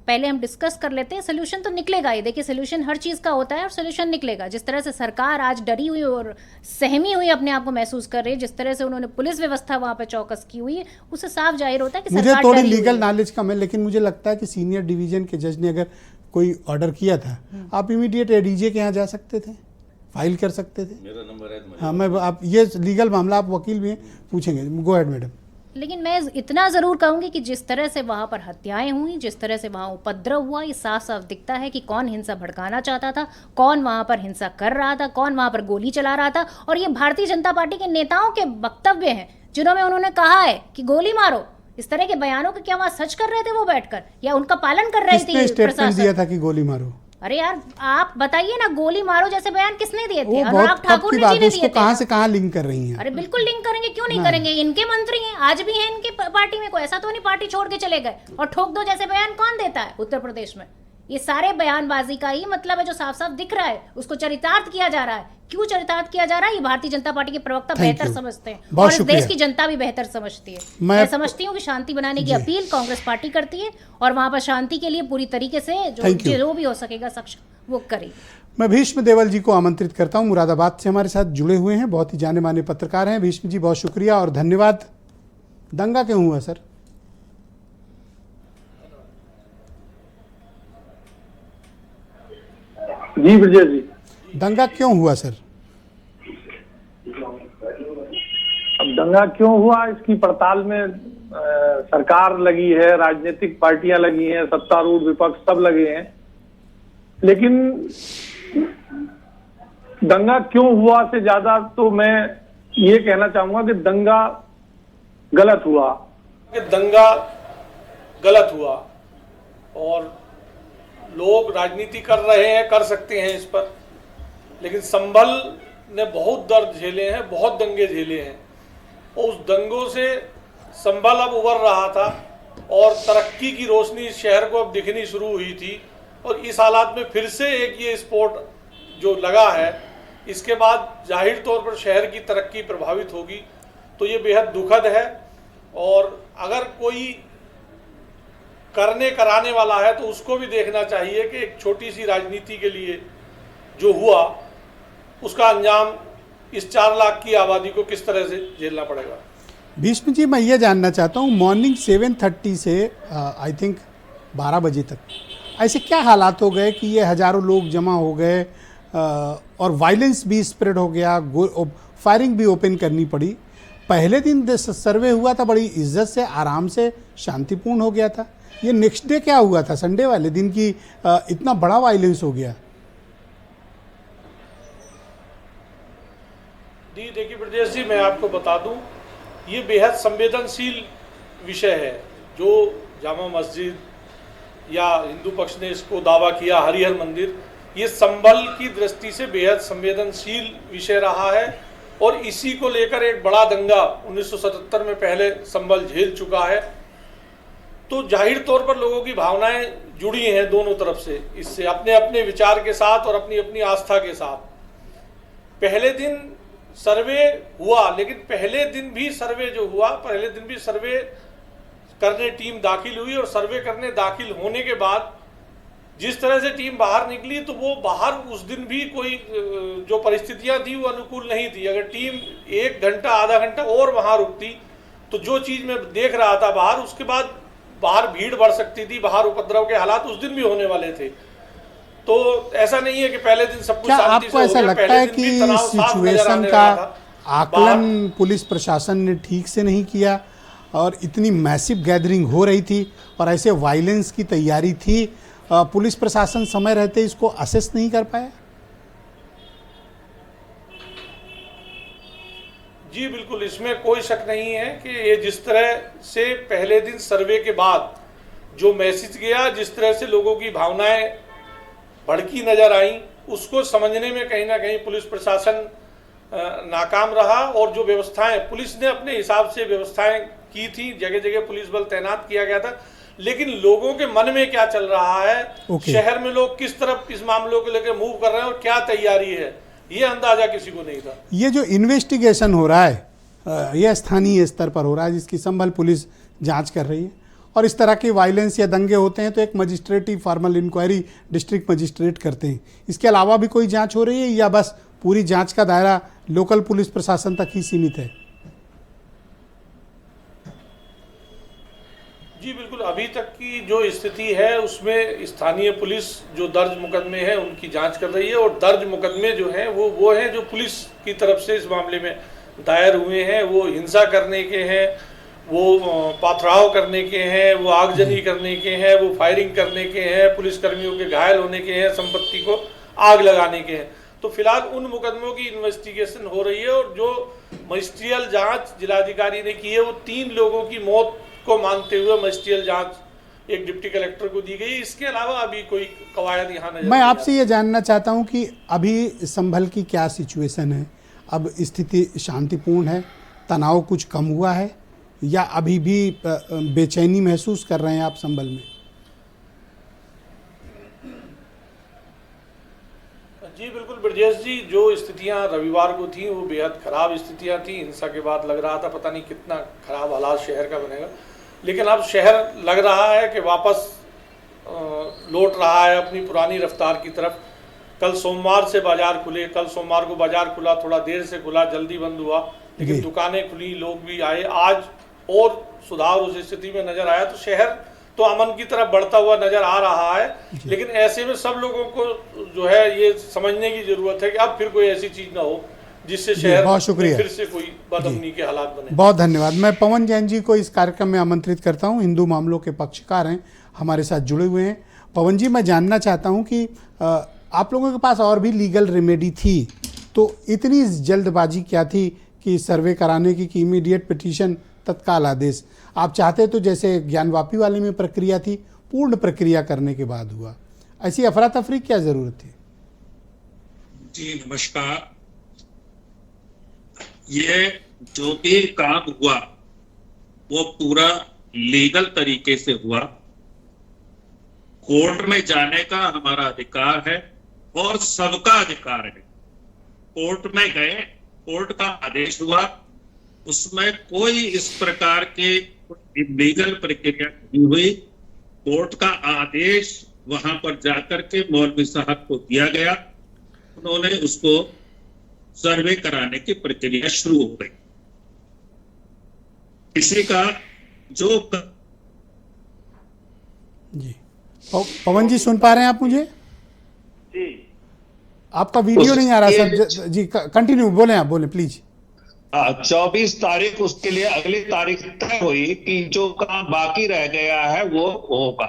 पहले हम डिस्कस कर लेते हैं, सोल्यूशन तो निकलेगा ही। देखिए, सोल्यूशन हर चीज़ का होता है और सोल्यूशन निकलेगा। जिस तरह से सरकार आज डरी हुई और सहमी हुई अपने आप को महसूस कर रही है, जिस तरह से उन्होंने पुलिस व्यवस्था वहाँ पे चौकस की हुई है, उससे साफ जाहिर होता है कि मुझे सरकार थोड़ी डरी हुई लीगल है। नॉलेज कम है, लेकिन मुझे लगता है कि सीनियर डिवीजन के जज ने अगर कोई ऑर्डर किया था, आप इमीडिएट एडीजे के यहाँ जा सकते थे, फाइल कर सकते थे। मेरा नंबर है। हाँ, मैं आप ये लीगल मामला, आप वकील भी हैं, पूछेंगे। Go ahead madam. लेकिन मैं इतना ज़रूर कहूँगी कि जिस तरह से वहाँ पर हत्याएं हुई, जिस तरह से वहाँ उपद्रव हुआ, ये साफ साफ दिखता है कि कौन हिंसा भड़काना चाहता था, कौन वहाँ पर हिंसा कर रहा था, कौन वहाँ पर गोली चला रहा था। और ये भारतीय जनता पार्टी के नेताओं के वक्तव्य हैं जिन्होंने उन्होंने कहा है कि गोली मारो। इस तरह के बयानों के क्या वहाँ सच कर रहे थे वो बैठकर, या उनका पालन कर रहे किसने थे स्टेटमेंट प्रशासन? दिया था कि गोली मारो? अरे यार, आप बताइए ना, गोली मारो जैसे बयान किसने दिए थे? वो अनुराग बहुत ठाकुर की जी बात ने है, उसको दिए थे कहाँ ना। से कहाँ लिंक कर रही हैं? अरे बिल्कुल लिंक करेंगे, क्यों नहीं नहीं। करेंगे? इनके मंत्री हैं, आज भी हैं इनके पार्टी में। कोई ऐसा तो नहीं पार्टी छोड़ के चले गए। और ठोक दो जैसे बयान कौन देता है उत्तर प्रदेश में? ये सारे बयानबाजी का ही मतलब है, जो साफ साफ दिख रहा है। उसको चरितार्थ किया जा रहा है। क्यों चरितार्थ किया जा रहा है? ये भारतीय जनता पार्टी के प्रवक्ता Thank बेहतर you. समझते हैं, बहुत और इस शुक्रिया। देश की जनता भी बेहतर समझती है। मैं मैं समझती हूँ कि शांति बनाने की अपील कांग्रेस पार्टी करती है, और वहां पर शांति के लिए पूरी तरीके से Thank you. जो भी हो सकेगा सक्षम वो करेगी। मैं भीष्म देवल जी को आमंत्रित करता हूं, मुरादाबाद से हमारे साथ जुड़े हुए हैं, बहुत ही जाने माने पत्रकार हैं। भीष्म जी, बहुत शुक्रिया और धन्यवाद। दंगा क्यों हुआ सर? जी ब्रजेश जी, दंगा क्यों हुआ सर? अब दंगा क्यों हुआ इसकी पड़ताल में सरकार लगी है, राजनीतिक पार्टियां लगी हैं, सत्तारूढ़ विपक्ष सब लगे हैं। लेकिन दंगा क्यों हुआ से ज्यादा तो मैं ये कहना चाहूंगा कि दंगा गलत हुआ। दंगा गलत हुआ। और लोग राजनीति कर रहे हैं, कर सकते हैं इस पर, लेकिन संभल ने बहुत दर्द झेले हैं, बहुत दंगे झेले हैं और उस दंगों से संभल अब उभर रहा था और तरक्की की रोशनी इस शहर को अब दिखनी शुरू हुई थी। और इस हालात में फिर से एक ये स्पोर्ट जो लगा है, इसके बाद जाहिर तौर पर शहर की तरक्की प्रभावित होगी, तो ये बेहद दुखद है। और अगर कोई करने कराने वाला है तो उसको भी देखना चाहिए कि एक छोटी सी राजनीति के लिए जो हुआ उसका अंजाम इस 4 लाख की आबादी को किस तरह से झेलना पड़ेगा। भीष्म जी, मैं ये जानना चाहता हूँ, मॉर्निंग 7:30 से आई थिंक 12 बजे तक ऐसे क्या हालात हो गए कि ये हज़ारों लोग जमा हो गए और वायलेंस भी स्प्रेड हो गया, फायरिंग भी ओपन करनी पड़ी। पहले दिन सर्वे हुआ था, बड़ी इज्जत से, आराम से, शांतिपूर्ण हो गया था। ये नेक्स्ट डे क्या हुआ था, संडे वाले दिन की इतना बड़ा वायलेंस हो गया? जी देखिए ब्रजेश जी, मैं आपको बता दूं, ये बेहद संवेदनशील विषय है। जो जामा मस्जिद या हिंदू पक्ष ने इसको दावा किया हरिहर मंदिर, ये संभल की दृष्टि से बेहद संवेदनशील विषय रहा है और इसी को लेकर एक बड़ा दंगा 1977 में पहले संभल झेल चुका है। तो जाहिर तौर पर लोगों की भावनाएं जुड़ी हैं दोनों तरफ से, इससे अपने अपने विचार के साथ और अपनी अपनी आस्था के साथ। पहले दिन सर्वे हुआ, लेकिन पहले दिन भी सर्वे जो हुआ, पहले दिन भी सर्वे करने टीम दाखिल हुई और सर्वे करने दाखिल होने के बाद जिस तरह से टीम बाहर निकली, तो वो बाहर उस दिन भी कोई जो परिस्थितियां थी वो अनुकूल नहीं थी। अगर टीम 1 घंटा आधा घंटा और वहां रुकती तो जो चीज मैं देख रहा था बाहर, उसके बाद बाहर भीड़ बढ़ सकती थी, बाहर उपद्रव के हालात उस दिन भी होने वाले थे। तो ऐसा नहीं है कि पहले दिन सब कुछ क्या शांति आपको से ऐसा हो गया, लगता है पहले दिन कि भी तनाव साफ नजर सिचुएशन आने का लगा था। आकलन पुलिस प्रशासन ने ठीक से नहीं किया और इतनी मैसिव गैदरिंग हो रही थी और ऐसे वायलेंस की तैयारी थी, पुलिस प्रशासन समय रहते इसको असेस नहीं कर पाया? जी बिल्कुल, इसमें कोई शक नहीं है कि ये जिस तरह से पहले दिन सर्वे के बाद जो मैसेज गया, जिस तरह से लोगों की भावनाएं भड़की नजर आई, उसको समझने में कहीं ना कहीं पुलिस प्रशासन नाकाम रहा। और जो व्यवस्थाएं पुलिस ने अपने हिसाब से व्यवस्थाएं की थी, जगह जगह पुलिस बल तैनात किया गया था, लेकिन लोगों के मन में क्या चल रहा है, शहर में लोग किस तरफ इस मामलों को लेकर मूव कर रहे हैं और क्या तैयारी है, ये अंदाजा किसी को नहीं था। ये जो इन्वेस्टिगेशन हो रहा है यह स्थानीय स्तर पर हो रहा है, जिसकी संभल पुलिस जांच कर रही है, और इस तरह के वायलेंस या दंगे होते हैं तो एक magistrative formal inquiry district magistrate करते हैं। इसके अलावा भी कोई जांच हो रही है या बस पूरी जांच का दायरा लोकल पुलिस प्रशासन तक ही सीमित है? जी बिल्कुल, अभी तक की जो स्थिति है उसमें स्थानीय पुलिस जो दर्ज मुकदमे हैं उनकी जांच कर रही है और दर्ज मुकदमे जो हैं वो हैं जो पुलिस की तरफ से इस मामले में दायर हुए हैं। वो हिंसा करने के हैं, वो पथराव करने के हैं, वो आगजनी करने के हैं, वो फायरिंग करने के हैं, पुलिसकर्मियों के घायल होने के हैं, संपत्ति को आग लगाने के हैं। तो फिलहाल उन मुकदमों की इन्वेस्टिगेशन हो रही है और जो मजिस्ट्रियल जांच जिलाधिकारी ने की है वो 3 लोगों की मौत को मानते हुए मजिस्ट्रियल जांच एक डिप्टी कलेक्टर को दी गई। इसके अलावा अभी कोई कवायद यहाँ नजर मैं आपसे ये जानना चाहता हूँ कि अभी संभल की क्या सिचुएशन है? अब स्थिति शांतिपूर्ण है, तनाव कुछ कम हुआ है या अभी भी बेचैनी महसूस कर रहे हैं आप संभल में? जी बिल्कुल ब्रजेश जी, जो स्थितियां रविवार को थी वो बेहद खराब स्थितियां थी। हिंसा के बाद लग रहा था पता नहीं कितना खराब हालात शहर का बनेगा, लेकिन अब शहर लग रहा है कि वापस लौट रहा है अपनी पुरानी रफ्तार की तरफ। कल सोमवार से बाजार खुले, कल सोमवार को बाजार खुला, थोड़ा देर से खुला, जल्दी बंद हुआ, लेकिन दुकानें खुली, लोग भी आए। आज और सुधार उस स्थिति में नजर आया, तो शहर तो अमन की तरफ बढ़ता हुआ नजर आ रहा है। लेकिन ऐसे में सब लोगों को जो है ये समझने की जरूरत है कि अब फिर कोई ऐसी चीज ना हो जिससे शहर बहुत शुक्रिया, फिर से कोई बदअमनी के हालात बने। बहुत धन्यवाद। मैं पवन जैन जी को इस कार्यक्रम में आमंत्रित करता हूं, हिंदू मामलों के पक्षकार हैं, हमारे साथ जुड़े हुए हैं। पवन जी, मैं जानना चाहता हूं कि आप लोगों के पास और भी लीगल रेमेडी थी, तो इतनी जल्दबाजी क्या थी कि सर्वे कराने की, कि इमीडिएट पिटीशन, तत्काल आदेश? आप चाहते तो जैसे ज्ञानवापी वाले में प्रक्रिया थी, पूर्ण प्रक्रिया करने के बाद हुआ। ऐसी अफरा तफरी क्या जरूरत थी? जी नमस्कार। ये जो भी काम हुआ वो पूरा लीगल तरीके से हुआ। कोर्ट में जाने का हमारा अधिकार है और सबका अधिकार है। कोर्ट में गए, कोर्ट का आदेश हुआ, उसमें कोई इस प्रकार के इलीगल प्रक्रिया नहीं हुई। कोर्ट का आदेश वहां पर जाकर के मौलवी साहब को दिया गया, उन्होंने उसको सर्वे कराने की प्रक्रिया शुरू हो गई। इसी का जो जी पवन जी सुन पा रहे हैं आप मुझे? जी आपका वीडियो नहीं आ रहा सर। जी कंटिन्यू बोलें, आप बोलें प्लीज। 24 तारीख उसके लिए अगली तारीख तय हुई कि जो काम बाकी रह गया है वो होगा।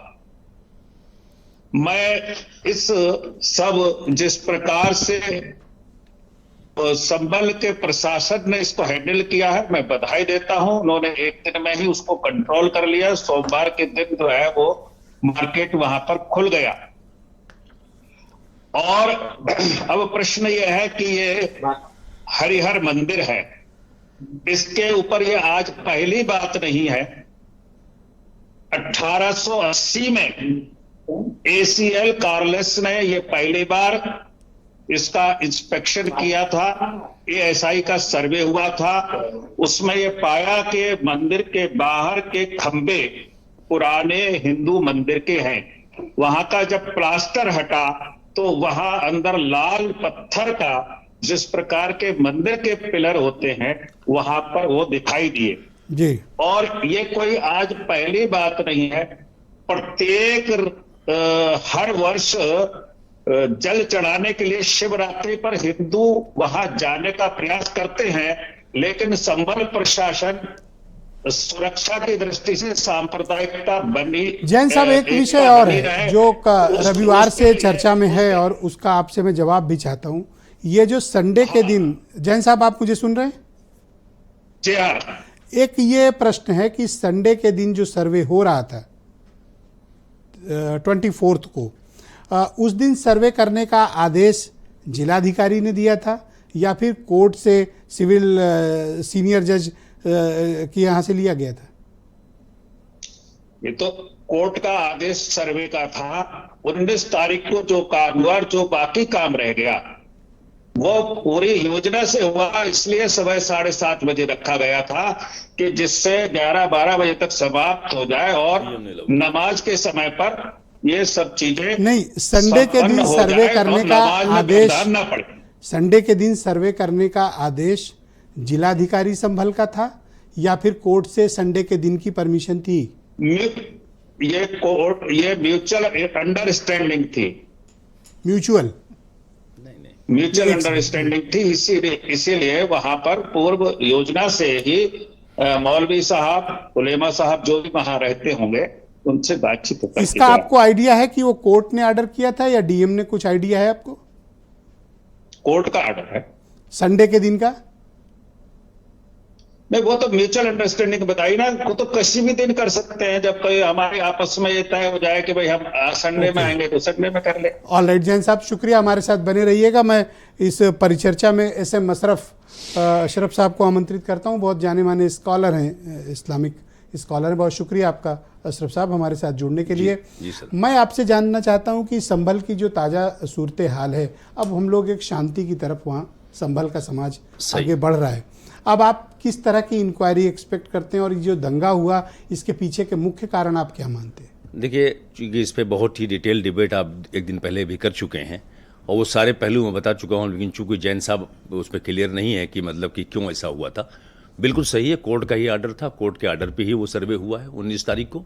मैं इस सब जिस प्रकार से संभल के प्रशासन ने इसको हैंडल किया है, मैं बधाई देता हूं। उन्होंने एक दिन में ही उसको कंट्रोल कर लिया। सोमवार के दिन जो है वो मार्केट वहां पर खुल गया। और अब प्रश्न ये है कि ये हरिहर मंदिर है, इसके ऊपर ये आज पहली बात नहीं है। 1880 में ACL कार्लेस ने ये पहली बार इसका इंस्पेक्शन किया था। ASI का सर्वे हुआ था, उसमें ये पाया कि मंदिर के बाहर के खंबे पुराने हिंदू मंदिर के हैं। वहां का जब प्लास्टर हटा तो वहां अंदर लाल पत्थर का जिस प्रकार के मंदिर के पिलर होते हैं वहां पर वो दिखाई दिए जी। और ये कोई आज पहली बात नहीं है। प्रत्येक हर वर्ष जल चढ़ाने के लिए शिवरात्रि पर हिंदू वहां जाने का प्रयास करते हैं, लेकिन संभल प्रशासन सुरक्षा की दृष्टि से सांप्रदायिकता बनी। जैन साहब एक विषय और है जो रविवार से चर्चा में है और उसका आपसे मैं जवाब भी चाहता हूं। ये जो संडे के दिन, जैन साहब आप मुझे सुन रहे हैं? जी हाँ। एक ये प्रश्न है कि संडे के दिन जो सर्वे हो रहा था 24 को, उस दिन सर्वे करने का आदेश जिलाधिकारी ने दिया था या फिर कोर्ट से सिविल सीनियर जज के यहाँ से लिया गया था? ये तो कोर्ट का आदेश सर्वे का था। 19 तारीख को जो काम हुआ, जो बाकी काम रह गया वो पूरी योजना से हुआ, इसलिए सुबह 7:30 बजे रखा गया था कि जिससे 11-12 बजे तक समाप्त हो जाए और नमाज के समय पर ये सब चीजें नहीं। संडे के दिन सर्वे करने का आदेश, संडे के दिन सर्वे करने का आदेश जिलाधिकारी संभल का था या फिर कोर्ट से संडे के दिन की परमिशन थी? ये कोर्ट, ये म्यूचुअल अंडरस्टैंडिंग थी। म्यूचुअल अंडरस्टैंडिंग थी, इसीलिए वहां पर पूर्व योजना से ही मौलवी साहब, उलेमा साहब जो भी वहां रहते होंगे उनसे बातचीत होती है। इसका आपको आइडिया है कि वो कोर्ट ने ऑर्डर किया था या डीएम ने? कुछ आइडिया है आपको? कोर्ट का ऑर्डर है संडे के दिन का? नहीं, वो तो म्यूचुअल अंडरस्टैंडिंग बताई ना। वो तो किसी भी दिन कर सकते हैं, जब कोई हमारे आपस में ये तय हो जाए कि भाई हम संडे में आएंगे तो संडे में कर ले। ऑलराइट जैन साहब, शुक्रिया, हमारे साथ बने रहिएगा। मैं इस परिचर्चा में SM अशरफ साहब को आमंत्रित करता हूं। बहुत जाने माने स्कॉलर हैं, इस्लामिक स्कॉलर हैं। बहुत शुक्रिया आपका अशरफ साहब हमारे साथ जुड़ने के लिए। जी सर। मैं आपसे जानना चाहता हूं कि संभल की जो ताज़ा सूरत हाल है, अब हम लोग एक शांति की तरफ वहाँ संभल का समाज आगे बढ़ रहा है। अब आप किस तरह की इंक्वायरी एक्सपेक्ट करते हैं और ये जो दंगा हुआ इसके पीछे के मुख्य कारण आप क्या मानते हैं? देखिए, चूँकि इस पर बहुत ही डिटेल डिबेट आप एक दिन पहले भी कर चुके हैं और वो सारे पहलू मैं बता चुका हूँ, लेकिन चूँकि जैन साहब उस पर क्लियर नहीं है कि मतलब कि क्यों ऐसा हुआ था। बिल्कुल सही है, कोर्ट का ही आर्डर था, कोर्ट के आर्डर पे ही वो सर्वे हुआ है 19 तारीख को।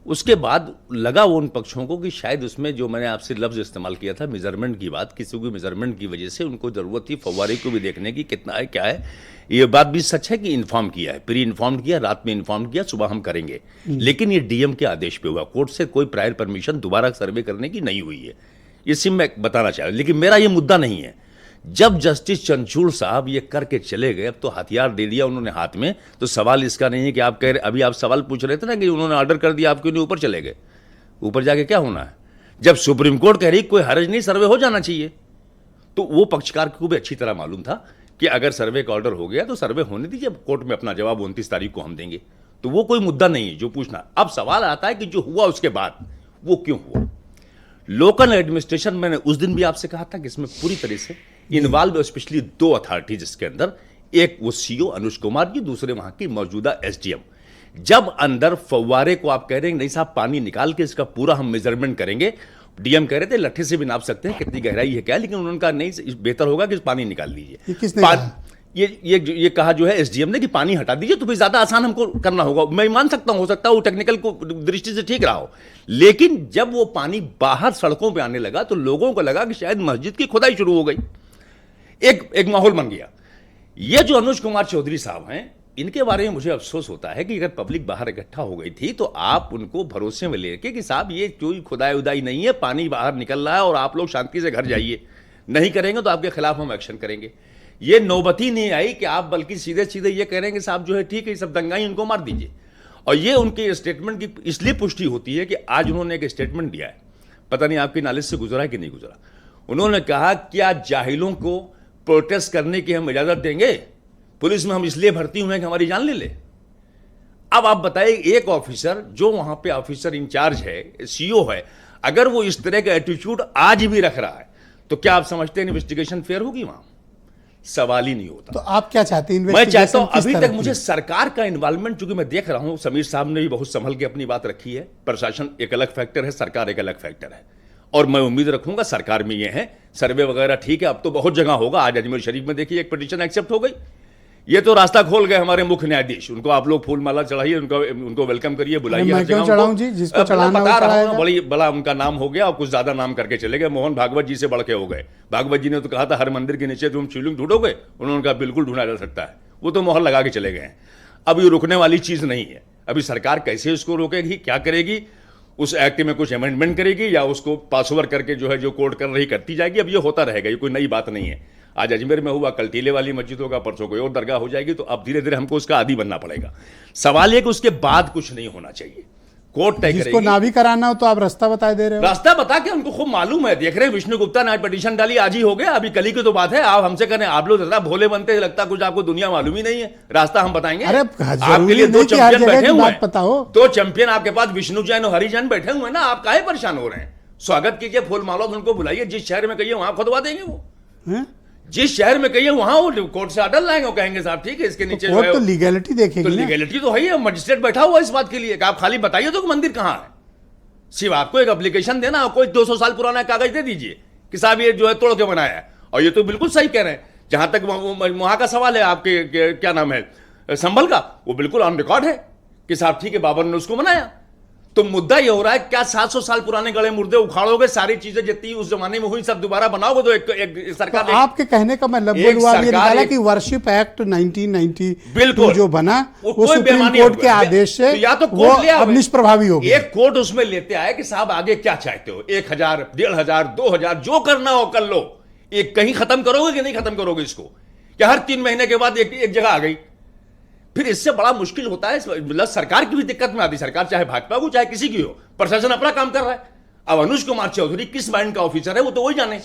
उसके बाद लगा वो उन पक्षों को कि शायद उसमें जो मैंने आपसे लफ्ज़ इस्तेमाल किया था मेजरमेंट की बात, किसी को मेजरमेंट की वजह से उनको ज़रूरत थी फव्वारे को भी देखने की कितना है क्या है। ये बात भी सच है कि इन्फॉर्म किया है, प्री इन्फॉर्म किया, रात में इन्फॉर्म किया, सुबह हम करेंगे, लेकिन ये डीएम के आदेश पे हुआ। कोर्ट से कोई प्रायर परमिशन दोबारा सर्वे करने की नहीं हुई है, ये सिर्फ मैं बताना चाह रहा हूँ। लेकिन मेरा ये मुद्दा नहीं है। जब जस्टिस चंचूड़ साहब ये करके चले गए, अब तो हथियार दे दिया उन्होंने हाथ में, तो सवाल इसका नहीं है कि आप कह रहे, अभी आप सवाल पूछ रहे थे ना कि उन्होंने ऑर्डर कर दिया, आप क्यों नहीं ऊपर चले गए? ऊपर जाके क्या होना है? जब सुप्रीम कोर्ट कह रही कोई हर्ज नहीं, सर्वे हो जाना चाहिए, तो वो पक्षकार को भी अच्छी तरह मालूम था कि अगर सर्वे का ऑर्डर हो गया तो सर्वे होने दीजिए, कोर्ट में अपना जवाब 29 तारीख को हम देंगे। तो वो कोई मुद्दा नहीं है जो पूछना। अब सवाल आता है कि जो हुआ उसके बाद वो क्यों हुआ। लोकल एडमिनिस्ट्रेशन, मैंने उस दिन भी आपसे कहा था कि इसमें पूरी तरह से इन्वॉल्व, स्पेशली 2 अथॉरिटीज इसके अंदर, एक वो सीओ अनुज कुमार जी, दूसरे वहां की मौजूदा एसडीएम। जब अंदर फव्वारे को आप कह रहे हैं नहीं साहब पानी निकाल के इसका पूरा हम मेजरमेंट करेंगे, डीएम कह रहे थे लट्ठे से भी नाप सकते हैं कितनी गहराई है क्या, लेकिन उन्होंने कहा नहीं, बेहतर होगा कि पानी निकाल लीजिए। किसने कहा? ये कहा जो है एसडीएम ने कि पानी हटा दीजिए, तो फिर ज्यादा आसान हमको करना होगा। मैं मान सकता हूं, हो सकता है वो टेक्निकल को दृष्टि से ठीक रहा हो, लेकिन जब वो पानी बाहर सड़कों पे आने लगा तो लोगों को लगा कि शायद मस्जिद की खुदाई शुरू हो गई। एक माहौल बन गया। ये जो अनुज कुमार चौधरी साहब हैं, इनके बारे में मुझे अफसोस होता है कि अगर पब्लिक बाहर इकट्ठा हो गई थी तो आप उनको भरोसे में लेके कि साहब ये कोई खुदाई उदाई नहीं है, पानी बाहर निकल रहा है और आप लोग शांति से घर जाइए, नहीं करेंगे तो आपके खिलाफ हम एक्शन करेंगे। ये नौबती नहीं आई कि आप बल्कि सीधे सीधे ये कह रहे हैं कि साहब जो है ठीक है, सब दंगाई इनको मार दीजिए। और ये उनके स्टेटमेंट की इसलिए पुष्टि होती है कि आज उन्होंने एक स्टेटमेंट दिया है, पता नहीं आपकी नॉलेज से गुजरा है कि नहीं गुजरा। उन्होंने कहा क्या जाहिलों को प्रोटेस्ट करने की हम इजाजत देंगे? पुलिस में हम इसलिए भर्ती हुए हैं कि हमारी जान ले ले। अब आप बताइए, एक ऑफिसर जो वहां पे ऑफिसर इंचार्ज है, सीओ है, अगर वो इस तरह का एटीट्यूड आज भी रख रहा है तो क्या आप समझते हैं इन्वेस्टिगेशन फेयर होगी? वहां सवाल ही नहीं होता। तो आप क्या चाहते हैं? मैं चाहता हूं अभी तक मुझे सरकार का इन्वॉल्वमेंट, चूंकि मैं देख रहा हूं समीर साहब ने भी बहुत संभल के अपनी बात रखी है, प्रशासन एक अलग फैक्टर है, सरकार एक अलग फैक्टर है, और मैं उम्मीद रखूंगा सरकार में ये है, सर्वे वगैरह ठीक है, अब तो बहुत जगह होगा। आज अजमेर शरीफ में देखिए एक पिटीशन एक्सेप्ट हो गई, ये तो रास्ता खोल गए हमारे मुख्य न्यायाधीश, उनको आप लोग फूल माला चढ़ाइए, उनको वेलकम करिए, बुलाइए। मैं क्यों चढ़ाऊं जी, जिसको चढ़ाना बता रहा हूं, बड़ी बड़ा उनका नाम हो गया और कुछ ज्यादा नाम करके चले गए, मोहन भागवत जी से बढ़ के हो गए। भागवत जी ने तो कहा था हर मंदिर के नीचे तुम शिवलिंग ढूंढोगे, उन्होंने कहा बिल्कुल ढूंढा जा सकता है, वो तो मोहर लगा के चले गए हैं। अब ये रुकने वाली चीज नहीं है। अभी सरकार कैसे उसको रोकेगी, क्या करेगी, उस एक्ट में कुछ अमेंडमेंट करेगी या उसको पास ओवर करके जो है जो कोर्ट कर रही करती जाएगी। अब ये होता रहेगा, ये कोई नई बात नहीं है। आज अजमेर में हुआ, कल टीले वाली मस्जिद होगा, परसों कोई और दरगाह हो जाएगी, तो अब धीरे धीरे हमको उसका आदी बनना पड़ेगा। सवाल ये कि उसके बाद कुछ नहीं होना चाहिए, कोर्ट तय करेगी। जिसको ना भी कराना हो तो आप रास्ता बता दे रहे हो। रास्ता बता के उनको खूब मालूम है, देख रहे हैं विष्णु गुप्ता ने आज पिटीशन डाली, आज ही हो गया, अभी कल ही की तो बात है। आप हमसे करें, आप लोग इतना भोले बनते हैं, लगता कुछ आपको दुनिया मालूम ही नहीं है। रास्ता हम बताएंगे। अरे आपके लिए 2 चैंपियन बैठे हुए हैं, पता हो 2 चैंपियन आपके पास विष्णु जैन और हरिजन बैठे हुए हैं ना, आप काहे परेशान हो रहे हैं? स्वागत कीजिए, फूल माला उनको बुलाइए, जिस शहर में कहिए वहां खुदवा देंगे वो। जिस शहर में कहिए वहां वो कोर्ट से ऑर्डर लाएंगे, वो कहेंगे साहब ठीक है, इसके नीचे जो है तो लीगैलिटी देखेगी। तो लीगैलिटी तो है ही, मजिस्ट्रेट बैठा हुआ इस बात के लिए कि आप खाली बताइए तो मंदिर कहां है। सिर्फ आपको एक एप्लीकेशन देना, कोई 200 साल पुराना कागज दे दीजिए कि साहब ये जो है तोड़ के बनाया है। और ये तो बिल्कुल सही कह रहे हैं, जहां तक वहां का सवाल है आपके क्या नाम है संभल का, वो बिल्कुल ऑन रिकॉर्ड है कि साहब ठीक है बाबर ने उसको बनाया। तो मुद्दा ये हो रहा है क्या 700 साल पुराने गड़े मुर्दे उखाड़ोगे, सारी चीजें जितनी उस जमाने में हुई सब दोबारा बनाओगे, तो एक सरकार तो आपके कहने का मतलब ये निकाला कि वर्शिप एक्ट 1990 बिल्कुल जो बना वो सुप्रीम कोर्ट के आदेश से या तो वो अब निष्प्रभावी हो गया। एक कोर्ट उसमें लेते आए कि साहब आगे क्या चाहते हो, 1000, 1500, 2000 जो करना हो कर लो। एक कहीं खत्म करोगे कि नहीं खत्म करोगे इसको, क्या हर 3 महीने के बाद एक जगह आ गई? फिर इससे बड़ा मुश्किल होता है, मतलब सरकार की भी दिक्कत में आती। सरकार चाहे भाजपा को चाहे किसी की हो, प्रशासन अपना काम कर रहा है। अब अनुज कुमार चौधरी किस बैंड का ऑफिसर है वो तो वही जाने।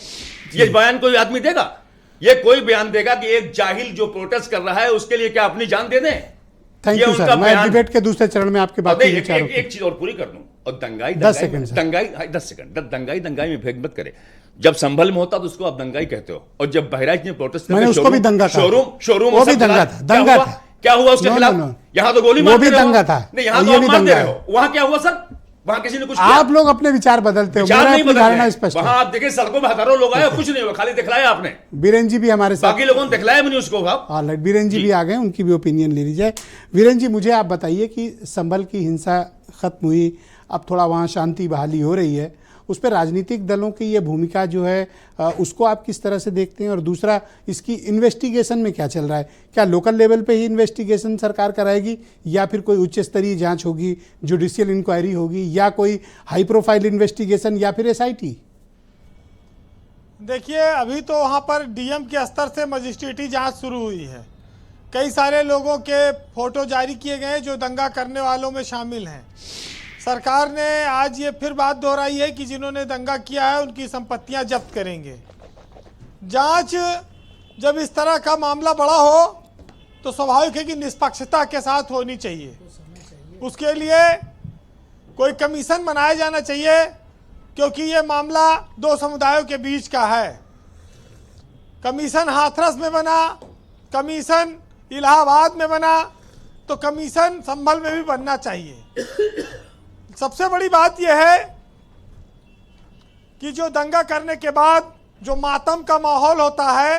ये बयान कोई आदमी देगा, ये कोई बयान देगा कि एक जाहिल जो प्रोटेस्ट कर रहा है उसके लिए क्या अपनी जान दे दें? थैंक यू सर, मैं डिबेट के दूसरे चरण में आपके बात एक चीज और पूरी कर दूं, और दंगाई 10 सेकंड दंगाई में भेद मत करे। जब संभल में होता तो उसको आप दंगाई कहते हो, और जब बहराइच में प्रोटेस्ट करते शोरूम वो भी दंगा था। क्या हुआ उसके खिलाफ? यहां तो गोली मार भी दंगा था, नहीं यहां तो आप मान दे रहे हो। वहां क्या हुआ सर? वहां किसी ने कुछ किया? आप लोग अपने विचार बदलते हो, मेरा अपनी धारणा स्पष्ट है। वहां आप देखें सड़कों में हजारों लोग आए, कुछ नहीं हुआ, खाली दिखलाया आपने। बीरेन जी भी हमारे साथ, बाकी लोगों ने दिखलाया भी नहीं उसको। ऑलराइट, बीरेन जी भी आ गए, उनकी भी ओपिनियन ले ली जाए। बीरेन जी मुझे आप बताइए कि संभल की हिंसा खत्म हुई, अब थोड़ा वहाँ शांति बहाली हो रही है, उस पर राजनीतिक दलों की ये भूमिका जो है उसको आप किस तरह से देखते हैं? और दूसरा, इसकी इन्वेस्टिगेशन में क्या चल रहा है? क्या लोकल लेवल पे ही इन्वेस्टिगेशन सरकार कराएगी, या फिर कोई उच्च स्तरीय जांच होगी, जुडिशियल इंक्वायरी होगी, या कोई हाई प्रोफाइल इन्वेस्टिगेशन, या फिर एसआईटी? देखिए, अभी तो वहाँ पर डीएम के स्तर से मजिस्ट्रेटी जांच शुरू हुई है। कई सारे लोगों के फोटो जारी किए गए हैं जो दंगा करने वालों में शामिल हैं। सरकार ने आज ये फिर बात दोहराई है कि जिन्होंने दंगा किया है उनकी संपत्तियां जब्त करेंगे। जांच जब इस तरह का मामला बड़ा हो तो स्वाभाविक है कि निष्पक्षता के साथ होनी चाहिए। उसके लिए कोई कमीशन बनाया जाना चाहिए, क्योंकि ये मामला दो समुदायों के बीच का है। कमीशन हाथरस में बना, कमीशन इलाहाबाद में बना, तो कमीशन संभल में भी बनना चाहिए। सबसे बड़ी बात यह है कि जो दंगा करने के बाद जो मातम का माहौल होता है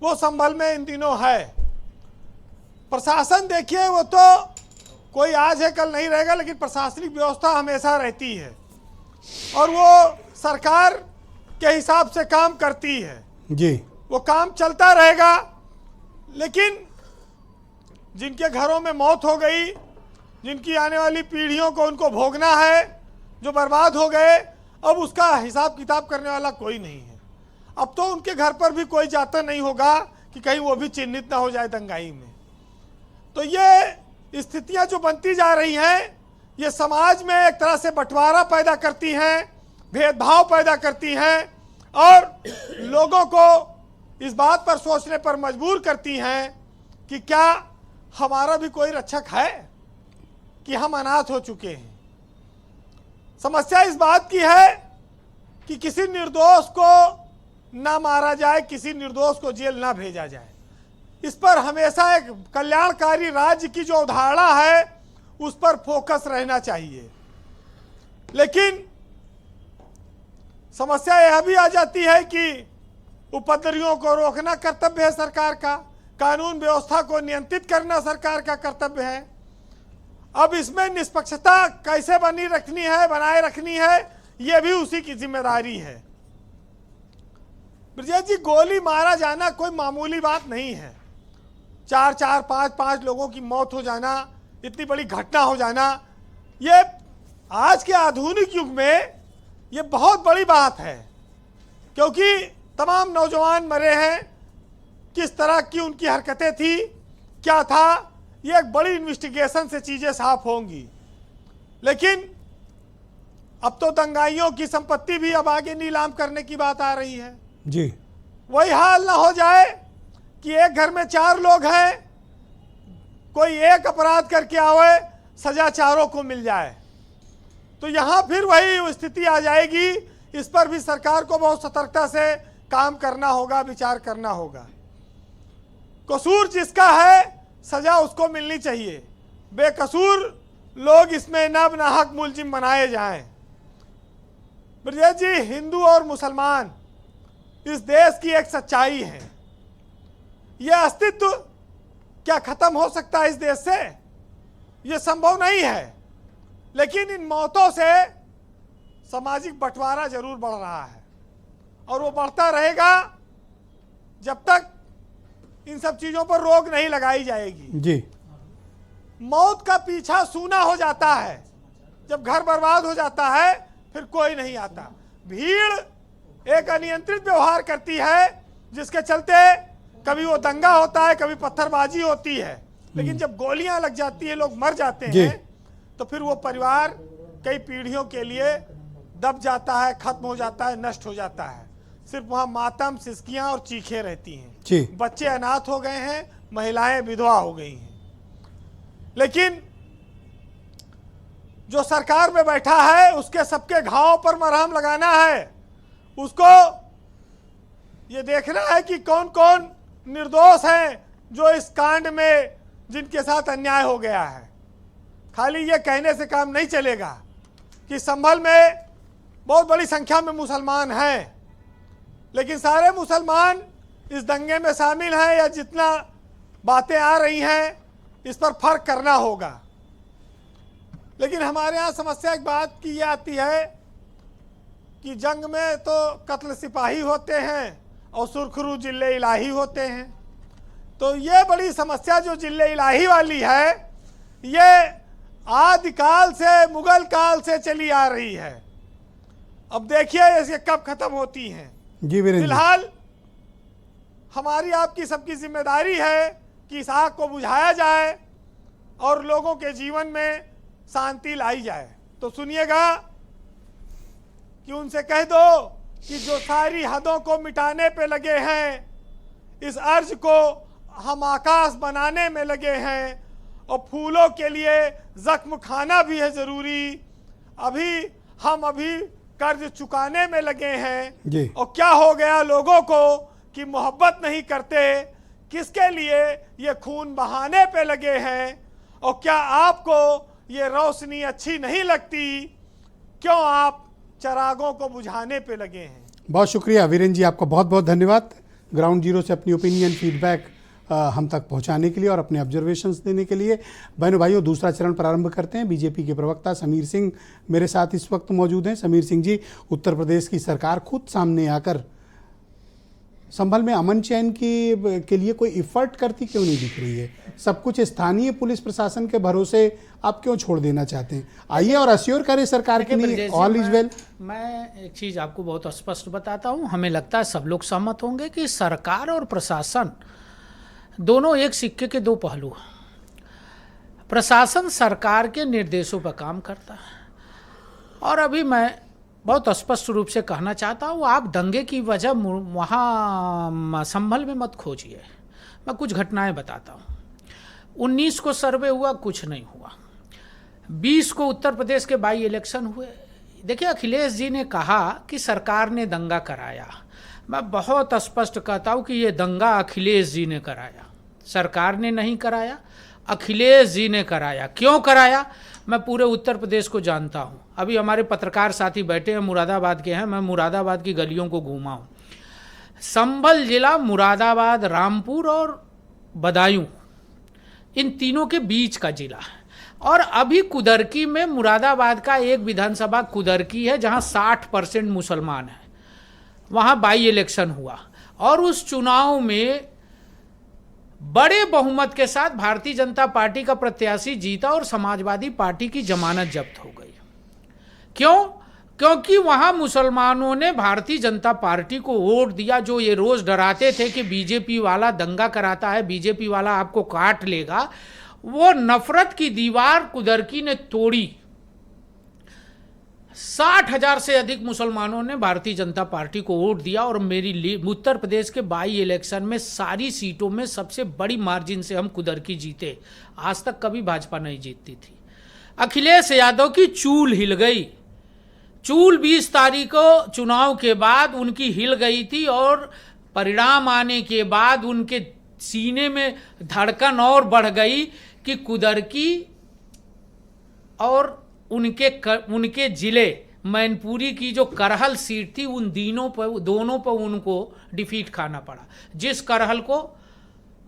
वो संभल में इन दिनों है। प्रशासन देखिए, वो तो कोई आज है कल नहीं रहेगा, लेकिन प्रशासनिक व्यवस्था हमेशा रहती है और वो सरकार के हिसाब से काम करती है जी। वो काम चलता रहेगा। लेकिन जिनके घरों में मौत हो गई, जिनकी आने वाली पीढ़ियों को उनको भोगना है, जो बर्बाद हो गए, अब उसका हिसाब किताब करने वाला कोई नहीं है। अब तो उनके घर पर भी कोई जाता नहीं होगा कि कहीं वो भी चिन्हित ना हो जाए दंगाई में। तो ये स्थितियां जो बनती जा रही हैं, ये समाज में एक तरह से बंटवारा पैदा करती हैं, भेदभाव पैदा करती हैं और लोगों को इस बात पर सोचने पर मजबूर करती हैं कि क्या हमारा भी कोई रक्षक है कि हम अनाथ हो चुके हैं। समस्या इस बात की है कि किसी निर्दोष को ना मारा जाए, किसी निर्दोष को जेल ना भेजा जाए। इस पर हमेशा एक कल्याणकारी राज्य की जो अवधारणा है उस पर फोकस रहना चाहिए। लेकिन समस्या यह भी आ जाती है कि उपद्रवियों को रोकना कर्तव्य है सरकार का, कानून व्यवस्था को नियंत्रित करना सरकार का कर्तव्य है। अब इसमें निष्पक्षता कैसे बनाए रखनी है, यह भी उसी की जिम्मेदारी है। ब्रजेश जी, गोली मारा जाना कोई मामूली बात नहीं है। 4-4, 5-5 लोगों की मौत हो जाना, इतनी बड़ी घटना हो जाना, ये आज के आधुनिक युग में ये बहुत बड़ी बात है, क्योंकि तमाम नौजवान मरे हैं। किस तरह की उनकी हरकतें थी, क्या था, ये एक बड़ी इन्वेस्टिगेशन से चीजें साफ होंगी। लेकिन अब तो दंगाइयों की संपत्ति भी अब आगे नीलाम करने की बात आ रही है जी। वही हाल ना हो जाए कि एक घर में 4 लोग हैं, कोई एक अपराध करके आवे, सजा चारों को मिल जाए, तो यहां फिर वही स्थिति आ जाएगी। इस पर भी सरकार को बहुत सतर्कता से काम करना होगा, विचार करना होगा। कसूर जिसका है सजा उसको मिलनी चाहिए, बेकसूर लोग इसमें नाहक मुलजिम बनाए जाएं। ब्रजेश जी, हिंदू और मुसलमान इस देश की एक सच्चाई है। यह अस्तित्व क्या खत्म हो सकता है इस देश से? यह संभव नहीं है। लेकिन इन मौतों से सामाजिक बंटवारा जरूर बढ़ रहा है और वो बढ़ता रहेगा जब तक इन सब चीजों पर रोक नहीं लगाई जाएगी जी। मौत का पीछा सूना हो जाता है, जब घर बर्बाद हो जाता है फिर कोई नहीं आता। भीड़ एक अनियंत्रित व्यवहार करती है, जिसके चलते कभी वो दंगा होता है, कभी पत्थरबाजी होती है, लेकिन जब गोलियां लग जाती है, लोग मर जाते हैं, तो फिर वो परिवार कई पीढ़ियों के लिए दब जाता है, खत्म हो जाता है, नष्ट हो जाता है। सिर्फ वहां मातम, सिसकियां और चीखें रहती हैं। बच्चे अनाथ हो गए हैं, महिलाएं विधवा हो गई हैं। लेकिन जो सरकार में बैठा है उसके सबके घावों पर मरहम लगाना है। उसको ये देखना है कि कौन कौन निर्दोष हैं जो इस कांड में जिनके साथ अन्याय हो गया है। खाली ये कहने से काम नहीं चलेगा कि संभल में बहुत बड़ी संख्या में मुसलमान हैं, लेकिन सारे मुसलमान इस दंगे में शामिल हैं या जितना बातें आ रही हैं इस पर फर्क करना होगा। लेकिन हमारे यहाँ समस्या एक बात की ये आती है कि जंग में तो कत्ल सिपाही होते हैं और सुरखरू जिले इलाही होते हैं। तो ये बड़ी समस्या जो जिले इलाही वाली है, ये आदिकाल से, मुगल काल से चली आ रही है। अब देखिए ये कब खत्म होती हैं। फिलहाल हमारी आपकी सबकी जिम्मेदारी है कि इस आग को बुझाया जाए और लोगों के जीवन में शांति लाई जाए। तो सुनिएगा कि उनसे कह दो कि जो सारी हदों को मिटाने पे लगे हैं, इस अर्ज को हम आकाश बनाने में लगे हैं, और फूलों के लिए जख्म खाना भी है जरूरी। हम अभी कर्ज चुकाने में लगे हैं। और क्या हो गया लोगों को कि मोहब्बत नहीं करते, किसके लिए ये खून बहाने पे लगे हैं। और क्या आपको ये रोशनी अच्छी नहीं लगती, क्यों आप चरागों को बुझाने पे लगे हैं। बहुत शुक्रिया वीरेंद्र जी, आपका बहुत बहुत धन्यवाद ग्राउंड जीरो से अपनी ओपिनियन फीडबैक हम तक पहुंचाने के लिए और अपने ऑब्जर्वेशंस देने के लिए। बहनों भाइयों, दूसरा चरण प्रारंभ करते हैं। बीजेपी के प्रवक्ता समीर सिंह मेरे साथ इस वक्त मौजूद हैं। समीर सिंह जी, उत्तर प्रदेश की सरकार खुद सामने आकर संभल में अमन चैन के लिए कोई इफर्ट करती क्यों नहीं दिख रही है? सब कुछ स्थानीय पुलिस प्रशासन के भरोसे आप क्यों छोड़ देना चाहते हैं? आइए और अश्योर करें सरकार के लिए ऑल इज वेल। मैं एक चीज़ आपको बहुत स्पष्ट बताता हूं, हमें लगता है सब लोग सहमत होंगे कि सरकार और प्रशासन दोनों एक सिक्के के दो पहलू हैं। प्रशासन सरकार के निर्देशों पर काम करता है, और अभी मैं बहुत स्पष्ट रूप से कहना चाहता हूँ, आप दंगे की वजह वहाँ संभल में मत खोजिए। मैं कुछ घटनाएं बताता हूँ। 19 को सर्वे हुआ, कुछ नहीं हुआ। 20 को उत्तर प्रदेश के बाई इलेक्शन हुए। देखिए, अखिलेश जी ने कहा कि सरकार ने दंगा कराया। मैं बहुत स्पष्ट कहता हूँ कि ये दंगा अखिलेश जी ने कराया, सरकार ने नहीं कराया, अखिलेश जी ने कराया। क्यों कराया? मैं पूरे उत्तर प्रदेश को जानता हूँ। अभी हमारे पत्रकार साथी बैठे हैं, मुरादाबाद के हैं, मैं मुरादाबाद की गलियों को घूमा हूँ। संभल जिला, मुरादाबाद, रामपुर और बदायूं, इन तीनों के बीच का जिला है। और अभी कुदरकी में, मुरादाबाद का एक विधानसभा कुदरकी है जहाँ 60% मुसलमान हैं, वहाँ बाई इलेक्शन हुआ और उस चुनाव में बड़े बहुमत के साथ भारतीय जनता पार्टी का प्रत्याशी जीता और समाजवादी पार्टी की जमानत जब्त हो गई। क्यों? क्योंकि वहां मुसलमानों ने भारतीय जनता पार्टी को वोट दिया। जो ये रोज डराते थे कि बीजेपी वाला दंगा कराता है, बीजेपी वाला आपको काट लेगा, वो नफरत की दीवार कुदरकी ने तोड़ी। 60,000 से अधिक मुसलमानों ने भारतीय जनता पार्टी को वोट दिया और मेरी उत्तर प्रदेश के बाई इलेक्शन में सारी सीटों में सबसे बड़ी मार्जिन से हम कुदरकी जीते। आज तक कभी भाजपा नहीं जीतती थी। अखिलेश यादव की चूल हिल गई। चूल 20 तारीख को चुनाव के बाद उनकी हिल गई थी और परिणाम आने के बाद उनके सीने में धड़कन और बढ़ गई कि कुदरकी और उनके जिले मैनपुरी की जो करहल सीट थी, उन दोनों पर उनको डिफीट खाना पड़ा। जिस करहल को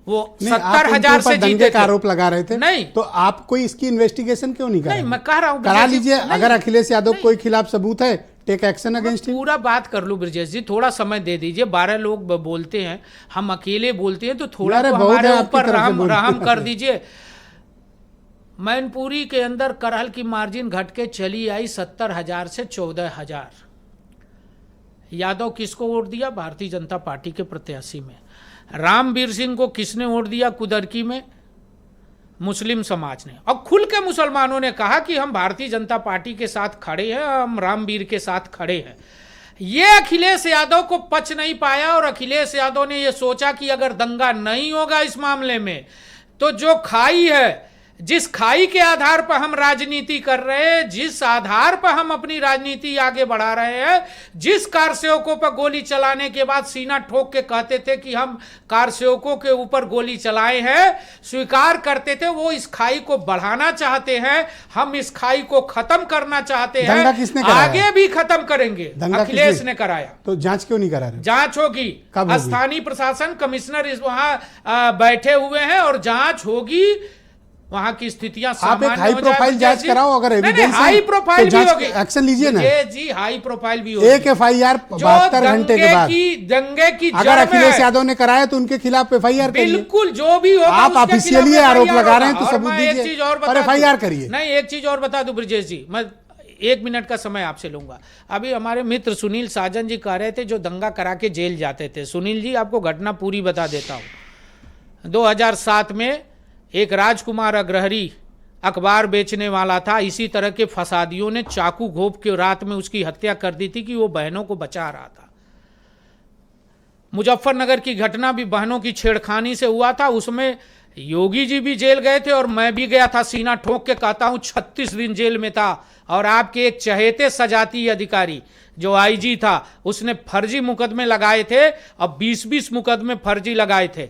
वो 70,000 से जीते का आरोप लगा रहे थे। नहीं तो आप कोई इसकी इन्वेस्टिगेशन क्यों नहीं कर रहे? नहीं, मैं कह रहा हूं करा लीजिए। अगर अखिलेश यादव कोई खिलाफ सबूत है, टेक एक्शन अगेंस्ट हिम। पूरा बात कर लूं ब्रजेश जी, थोड़ा समय दे दीजिए। 12 लोग बोलते हैं, हम अकेले बोलते हैं, तो थोड़ा तो हमारे ऊपर रहम कर दीजिए। मैनपुरी के अंदर करहल की मार्जिन घट के चली आई 70,000 से 14,000। यादव किसको वोट दिया? भारतीय जनता पार्टी के प्रत्याशी में। रामवीर सिंह को किसने वोट दिया कुदरकी में? मुस्लिम समाज ने। और खुल के मुसलमानों ने कहा कि हम भारतीय जनता पार्टी के साथ खड़े हैं, हम रामवीर के साथ खड़े हैं। ये अखिलेश यादव को पच नहीं पाया और अखिलेश यादव ने यह सोचा कि अगर दंगा नहीं होगा इस मामले में, तो जो खाई है, जिस खाई के आधार पर हम राजनीति कर रहे हैं, जिस आधार पर हम अपनी राजनीति आगे बढ़ा रहे हैं, जिस कारसेवकों पर गोली चलाने के बाद सीना ठोक के कहते थे कि हम कारसेवकों के ऊपर गोली चलाए हैं, स्वीकार करते थे, वो इस खाई को बढ़ाना चाहते हैं। हम इस खाई को खत्म करना चाहते हैं, आगे भी खत्म करेंगे। अखिलेश ने कराया। तो जांच क्यों नहीं करा रहे? जांच होगी। स्थानीय प्रशासन कमिश्नर वहां बैठे हुए हैं और जांच होगी। वहां की स्थितियां सामान्य हो जाए। हाई प्रोफाइल जांच कराओ। अगर एविडेंस हाई प्रोफाइल भी होगी, एक्शन लीजिए ना जी। हाई प्रोफाइल भी होगी। एक FIR 72 घंटे के बाद दंगे की अगर अखिलेश यादव ने कराया तो उनके खिलाफ FIR करिए। बिल्कुल, जो भी होगा। आप ऑफिशियली आरोप लगा रहे हैं तो सबूत दीजिए और FIR करिए। नहीं, एक चीज और बता दूं ब्रजेश जी, मैं 1 मिनट का समय आपसे लूंगा। अभी हमारे मित्र सुनील साजन जी कह रहे थे जो दंगा करा के जेल जाते थे। सुनील जी, आपको घटना पूरी बता देता हूं। 2007 में एक राजकुमार अग्रहरी अखबार बेचने वाला था, इसी तरह के फसादियों ने चाकू घोंप के रात में उसकी हत्या कर दी थी कि वो बहनों को बचा रहा था। मुजफ्फरनगर की घटना भी बहनों की छेड़खानी से हुआ था, उसमें योगी जी भी जेल गए थे और मैं भी गया था। सीना ठोक के कहता हूं 36 दिन जेल में था। और आपके एक चहेते सजातीय अधिकारी जो आईजी था, उसने फर्जी मुकदमे लगाए थे और 20-20 मुकदमे फर्जी लगाए थे।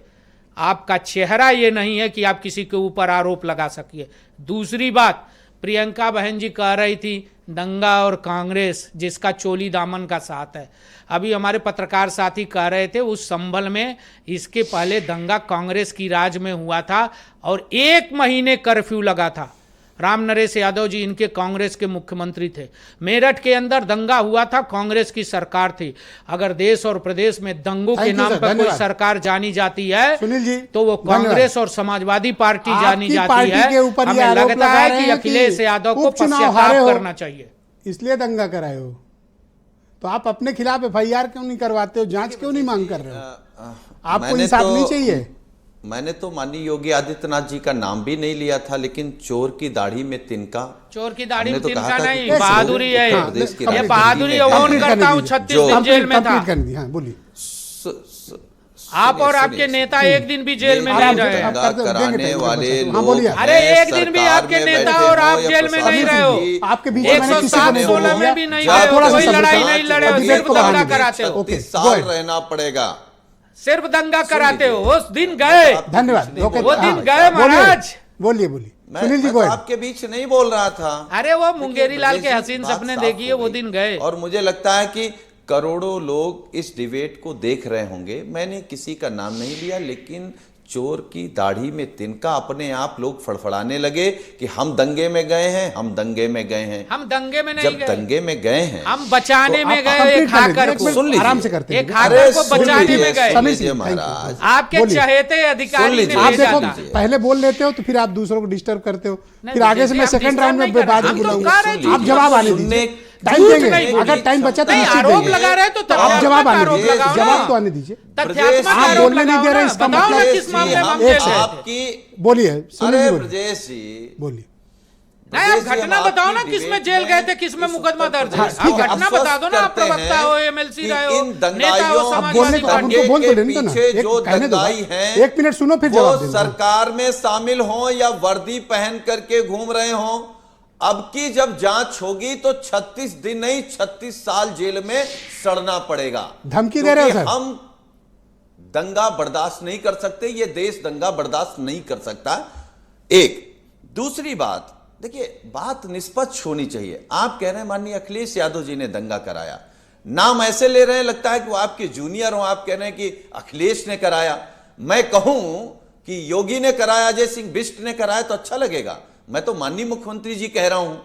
आपका चेहरा ये नहीं है कि आप किसी के ऊपर आरोप लगा सकिए। दूसरी बात, प्रियंका बहन जी कह रही थी दंगा और कांग्रेस जिसका चोली दामन का साथ है। अभी हमारे पत्रकार साथी कह रहे थे उस संभल में इसके पहले दंगा कांग्रेस की राज में हुआ था और 1 महीने कर्फ्यू लगा था। राम नरेश यादव जी इनके कांग्रेस के मुख्यमंत्री थे। मेरठ के अंदर दंगा हुआ था, कांग्रेस की सरकार थी। अगर देश और प्रदेश में दंगों के नाम पर कोई सरकार जानी जाती है सुनील जी, तो वो कांग्रेस और समाजवादी पार्टी जानी जाती है। हमें लगता है कि अखिलेश यादव को पश्चाताप करना चाहिए। इसलिए दंगा कराए हो, तो आप अपने खिलाफ एफआईआर क्यों नहीं करवाते हो, जांच क्यों नहीं मांग कर रहे हो? आपको इंसाफ नहीं चाहिए? मैंने तो माननीय योगी आदित्यनाथ जी का नाम भी नहीं लिया था, लेकिन चोर की दाढ़ी में तिनका, चोर की दाढ़ी में तो तिनका नहीं, बहादुरी है ये बहादुरी। ओन करता हूँ 36 दिन जेल में था। बोलिए। आप और आपके नेता एक दिन भी जेल में नहीं रहे। कराने वाले अरे एक दिन भी आपके नेता और आप जेल में नहीं रहे हो। आपके बीच 107-16 में भी नहीं रहे हो, कोई लड़ाई नहीं लड़े हो, सिर्फ दंगा कराते हो। 30 साल रहना पड़ेगा, सिर्फ दंगा कराते हो। उस दिन गए, धन्यवाद, वो दिन गए महाराज। बोलिए सुनील जी। मैं आपके बीच नहीं बोल रहा था। अरे वो मुंगेरी लाल के हसीन सपने देखिए, वो दिन गए। और मुझे लगता है कि करोड़ों लोग इस डिबेट को देख रहे होंगे। मैंने किसी का नाम नहीं लिया, लेकिन चोर की दाढ़ी में तिनका अपने आप लोग फड़फड़ाने लगे कि हम दंगे में गए हैं, हम दंगे में गए हैं। हम दंगे में नहीं जब गए, दंगे में गए हैं हम बचाने में गए। एक हाकर को सुन लीजिए, आराम से करते हैं, एक हाकर को बचाने में गए। समझिए महाराज, आपके चहेते अधिकारी ने आप भेजा देखो, था। पहले बोल लेते हो तो फिर आप दूसरों को डिस्टर्ब करते हो, फिर आगे से मैं सेकंड राउंड में बाद में बुलाऊंगा। आप जवाब आने दीजिए, टाइम देंगे। अगर टाइम बचा तो आरोप लगा रहे तो आप जवाब आने दीजिए, जवाब तो आने दीजिए। आप बोलने नहीं दे रहे, इसका मतलब किस मामले में हम जेल गए थे? बोलिए अरे ब्रजेश जी बोलिए। नहीं, आप घटना बताओ ना, किसमें जेल गए थे, किसमें मुकदमा दर्ज है। आप घटना बता दो ना। आप प्रवक्ता हो, एमएलसी रहे हो, नेता हो समाजवादी पार्टी के। बोल तो लेने दो ना, पीछे जो दंगाई हैं, 1 मिनट सुनो फिर जवाब देना। सरकार में शामिल हो या वर्दी पहन करके घूम रहे हो, अब की जब जांच होगी तो 36 दिन नहीं 36 साल जेल में सड़ना पड़ेगा। धमकी दे रहे हो सर? हम दंगा बर्दाश्त नहीं कर सकते, ये देश दंगा बर्दाश्त नहीं कर सकता। एक दूसरी बात, देखिए बात निष्पक्ष होनी चाहिए। आप कह रहे हैं माननीय अखिलेश यादव जी ने दंगा कराया, नाम ऐसे ले रहे हैं लगता है कि वो आपके जूनियर हो। आप कह रहे हैं कि अखिलेश ने कराया। मैं कहूं कि योगी ने कराया, अजय सिंह बिष्ट ने कराया तो अच्छा लगेगा। मैं तो माननीय मुख्यमंत्री जी कह रहा हूं,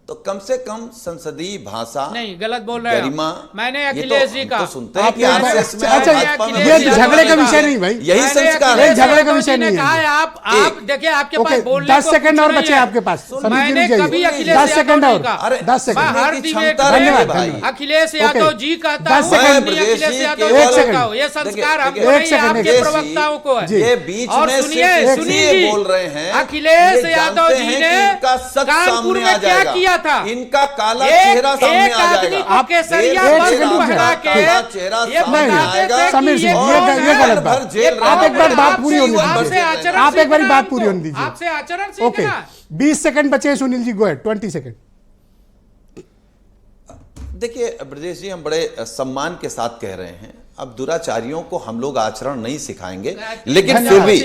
तो कम से कम संसदीय भाषा नहीं, गलत बोल रहे गरिमा। मैंने अखिलेश जी का सुनते हैं कि आरएसएस में अच्छा, ये झगड़े का विषय नहीं भाई, यही संस्कार है, झगड़े का विषय नहीं है। आप देखिए, आपके पास बोलने 10 सेकंड और बचे आपके पास। मैंने कभी अखिलेश 10 सेकंड और, 10 मैं हर सेकंड। डिबेट धन्यवाद में अखिलेश यादव जी कहता 10 हूं, सेकंड। अखिलेश यादव एक जी सेकंड। कहता हूं। ये संस्कार हमको एक नहीं, सेकंड, आपके प्रवक्ताओं को है। ये बीच और में सुनिए सुनिए बोल रहे हैं, अखिलेश यादव जी ने इनका सच कानपुर सामने आ में क्या जाएगा, किया था। इनका काला चेहरा सामने आ जाएगा। आप केसरिया वस्त्र पहना के चेहरा ये बताते थे समीर कि सिंह, ये ये गलत बात। आप एक बार बात पूरी होने दीजिए, आप एक बार बात पूरी होने दीजिए। आपसे आचरण ओके, सीखना। 20 सेकंड बचे हैं Sunil ji, go ahead, 20 second. देखिए ब्रजेश जी, हम बड़े सम्मान के साथ कह रहे हैं, अब दुराचारियों को हम लोग आचरण नहीं सिखाएंगे, लेकिन फिर भी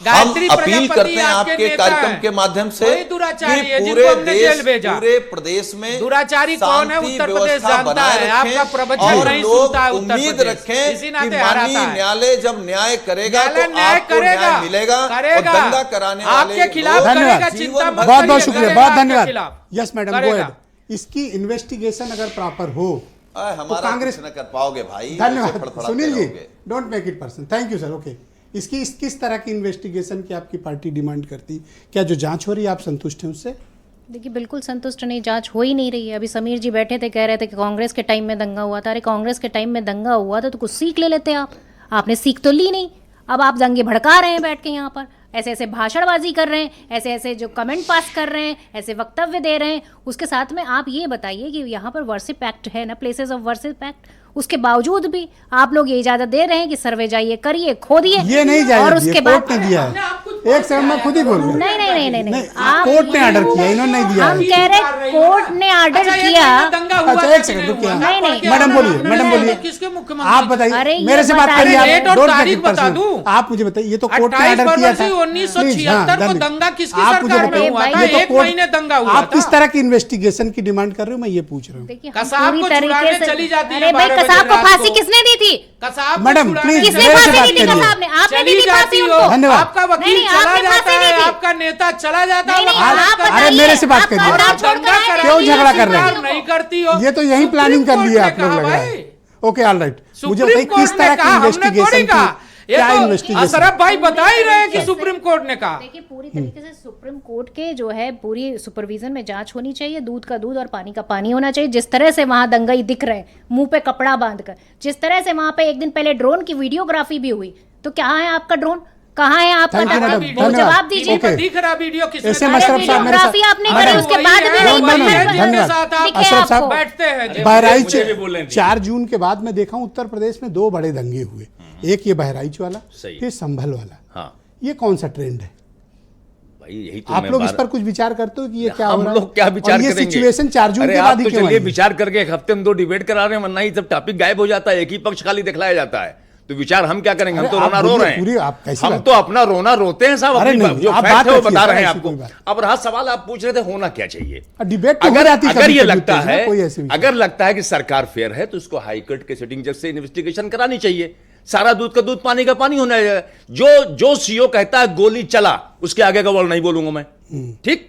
हम अपील करते हैं आपके कार्यक्रम के माध्यम से कि पूरे देश, पूरे प्रदेश में दुराचारी कौन है उत्तर प्रदेश जानता है। आपका प्रवचन नहीं सुनता है उत्तर प्रदेश। उम्मीद रखें कि माननीय न्यायालय जब न्याय करेगा तो आपको न्याय मिलेगा और दंगा कराने वाले आपके खिलाफ करेगा। चिंता मत करिए, बहुत बहुत शुक्रिया, बहुत धन्यवाद। खिलाफ। Yes madam, go ahead. इसकी इन्वेस्टिगेशन अगर प्रॉपर हो हमारा कांग्रेस न कर पाओगे भाई। धन्यवाद Sunil ji, don't make it personal. Thank you sir. Okay, इसकी किस तरह की इन्वेस्टिगेशन की आपकी पार्टी डिमांड करती? क्या जो जांच हो रही है आप संतुष्ट हैं उससे? देखिए बिल्कुल संतुष्ट नहीं, जांच हो ही नहीं रही है। अभी समीर जी बैठे थे, कह रहे थे कि कांग्रेस के टाइम में दंगा हुआ था। अरे कांग्रेस के टाइम में दंगा हुआ था तो कुछ सीख ले लेते आप, आपने सीख तो ली नहीं। अब आप दंगे भड़का रहे हैं बैठ के यहाँ पर। ऐसे ऐसे भाषणबाजी कर रहे हैं, ऐसे ऐसे जो कमेंट पास कर रहे हैं, ऐसे वक्तव्य दे रहे हैं, उसके साथ में आप ये बताइए कि यहाँ पर वर्शिप एक्ट है ना, प्लेसेस ऑफ वर्शिप एक्ट, उसके बावजूद भी आप लोग ये इजाजत दे रहे हैं कि सर्वे जाइए, करिए, खोदिए, ये नहीं जाए, और उसके बाद कोर्ट ने दिया है। एक सेकंड में खुद ही बोल रहा हूं। नहीं, कोर्ट ने ऑर्डर किया, इन्होंने नहीं दिया। हम कह रहे कोर्ट ने ऑर्डर किया। अच्छा एक सेकंड रुकिए, नहीं, मैडम बोलिए, किसके मुख्यमंत्री? आप बताइए, मेरे से बात करिए, आप मुझे बताइए, ये तो कोर्ट ने ऑर्डर किया था 1976 को दंगा किसकी सरकार में हुआ था? 1 महीने दंगा हुआ था। आप किस तरह की इन्वेस्टिगेशन की डिमांड कर रहे हो, मैं ये पूछ रहा हूँ। कसाब को छुड़ाने चली जाती है, कसाब को फांसी किसने दी थी? मैडम प्लीज, किसने फांसी दी थी? कसाब ने, आपने दी थी फांसी उनको? धन्यवाद। आपका वकील चला जाता है, आपका नेता चला जाता है, अरे मेरे से बात करिए, क्यों झगड़ा कर रहे हैं? नहीं करती हो, ये तो यही प्लानिंग कर लिया आप लोग, लग रहा है। ओके ऑल राइट, मुझे बताइए किस तरह की इन्वेस्टिगेशन की, क्या इन्वेस्टिगेशन? अशरफ भाई बता ही रहे हैं कि सुप्रीम कोर्ट ने कहा। देखिए पूरी तरीके से सुप्रीम कोर्ट के जो है पूरी सुपरविजन में जांच होनी चाहिए, दूध का दूध और पानी का पानी होना चाहिए। जिस तरह से वहां दंगाई दिख रहे हैं मुंह पे कपड़ा बांधकर, जिस तरह से वहां पे एक दिन पहले ड्रोन की वीडियोग्राफी भी हुई, तो कहाँ है आपका ड्रोन, कहाँ है आपका? वो जवाब दीजिए। दिख रहा वीडियो किसने? वीडियोग्राफी आपने करी, उसके बाद भी नहीं बैठते हैं। बहराइच 4 जून के बाद मैं देखा हूं उत्तर प्रदेश में 2 बड़े दंगे हुए, एक ये बहराइच वाला, फिर संभल वाला। हाँ। ये कौन सा ट्रेंड है भाई? यही तो आप लोग इस पर कुछ विचार करते हो कि ये क्या हो रहा है? हम लोग क्या विचार करेंगे? ये सिचुएशन 4 जून के बाद ही क्यों आई? चलिए विचार करके एक हफ्ते में 2 डिबेट करा रहे हैं, वरना ही जब टॉपिक गायब हो जाता है, एक ही पक्ष खाली दिखलाया जाता है, तो विचार हम क्या करेंगे? हम तो रोना रो रहे हैं, हम तो अपना रोना रोते हैं साहब, जो फैक्ट है वो बता रहे हैं आपको। अब रहा सवाल, आप पूछ रहे थे होना क्या चाहिए डिबेट। अगर ये लगता है, अगर लगता है कि सरकार फेयर है, तो उसको हाईकोर्ट के सिटिंग जज से इन्वेस्टिगेशन करानी चाहिए। सारा दूध का दूध पानी का पानी होना चाहिए। जो सीओ कहता है गोली चला, उसके आगे का वर्ड नहीं बोलूंगा मैं, ठीक?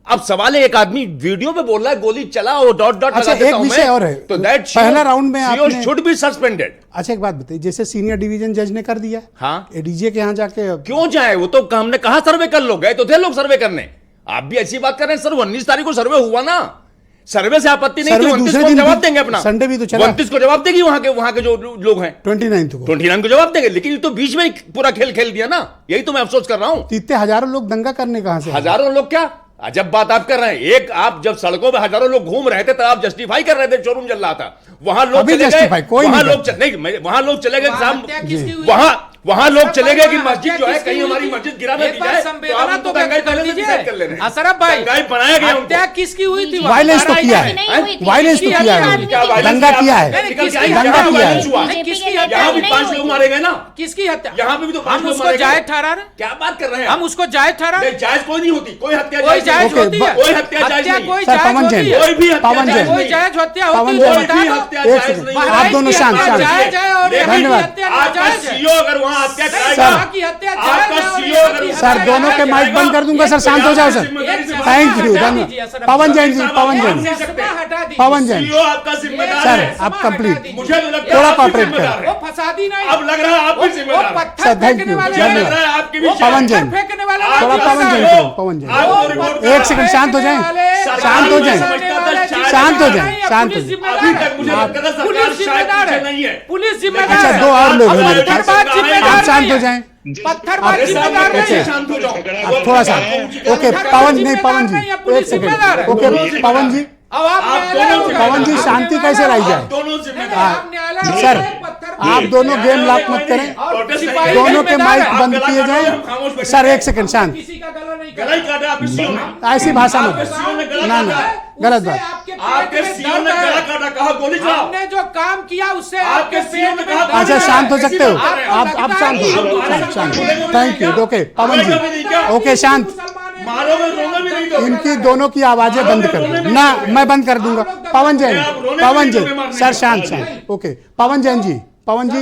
अब सवाल है, एक आदमी वीडियो में बोल रहा है गोली चला और डॉट डॉट अच्छा, एक विषय और है, तो दैट पहला राउंड में आपने शुड बी सस्पेंडेड। अच्छा एक बात बताइए, जैसे सीनियर डिवीजन जज ने कर दिया, हाँ, एडीजे के यहाँ जाके क्यों जाए? वो तो हमने कहा सर्वे कर लो, गए तो थे लोग सर्वे करने। आप भी ऐसी बात कर रहे हैं सर, 19 तारीख को सर्वे हुआ ना, सर्वे से आपत्ति नहीं थी, 29 को जवाब देंगे अपना, संडे भी तो चला, 29 को जवाब देगी वहां के जो लोग हैं, 29 को जवाब देंगे। लेकिन तो बीच में पूरा खेल दिया ना, यही तो मैं अफसोस कर रहा हूं। इतने हजारों लोग दंगा करने कहां से? हजारों लोग क्या अजब बात आप कर रहे हैं। एक आप जब सड़कों में हजारों लोग घूम रहे थे तब आप जस्टिफाई कर रहे थे, शोरूम जल रहा था, वहां लोग चले गए, वहां लोग चले गए, वहां लोग चले गए कि मस्जिद जो है कहीं हमारी मस्जिद गिरा ना दी जाए, संवेदना तो व्यक्त कर दीजिए। अशरफ भाई, बनाया गया, हत्या किसकी हुई थी? वायलेंस तो किया है, वायलेंस तो किया है, दंगा किया है, दंगा किया है। यहाँ भी 5 लोग मारे गए ना, किसकी हत्या? यहाँ पे भी तो 5 हम लोग उसको मारे गए। जायज ठहरा रहे? क्या बात कर रहे हैं? हम उसको जायज ठहरा? जायज कोई नहीं होती, कोई हत्या कोई जायज होती है, कोई हत्या जायज नहीं, कोई जायज होती है, कोई भी पवन जैन, कोई जायज हत्या पवन होती जैन, आप दोनों शांत, धन्यवाद। आपका सीओ अगर वहां हत्या कराएगा, सर दोनों के माइक बंद कर दूंगा सर, शांत हो जाओ सर, थैंक यू, धन्यवाद। पवन जैन जी, पवन जैन सर, आप कंप्लीट, थोड़ा कॉपरेट करें। वो फसादी नहीं, अब लग रहा है आप भी जिम्मेदार सर, थैंक यू, धन्यवाद। पवन जैन, थोड़ा पवन जैन, एक सेकंड शांत हो जाए, शांत हो जाए, शांत हो जाए, शांत हो जाए। पुलिस जिम्मेदार, अच्छा 2 और लोग हैं मेरे पास, आप शांत हो जाएं, पत्थरबाज जिम्मेदार नहीं, अब थोड़ा सा ओके। पवन जी, एक सेकंड, ओके पवन जी, पवन जी शांति कैसे लाई जाए? सर आप दोनों गेम लॉक मत करें, दोनों के माइक बंद किए जाएं। सर एक सेकंड शांत, ऐसी भाषा में ना गलत बात। आपके सीओ ने गला काटा, कहा गोली चलाओ। आपने जो काम किया उससे आपके सीओ ने कहा, अच्छा शांत हो सकते हो आप, शांत हो, शांत, thank you. Okay Pawan ji, okay शांत, इनकी दोनों की आवाजें बंद कर दो ना, मैं बंद कर दूंगा। पवन जैन सर शांत, ओके पवन जैन जी, पवन जी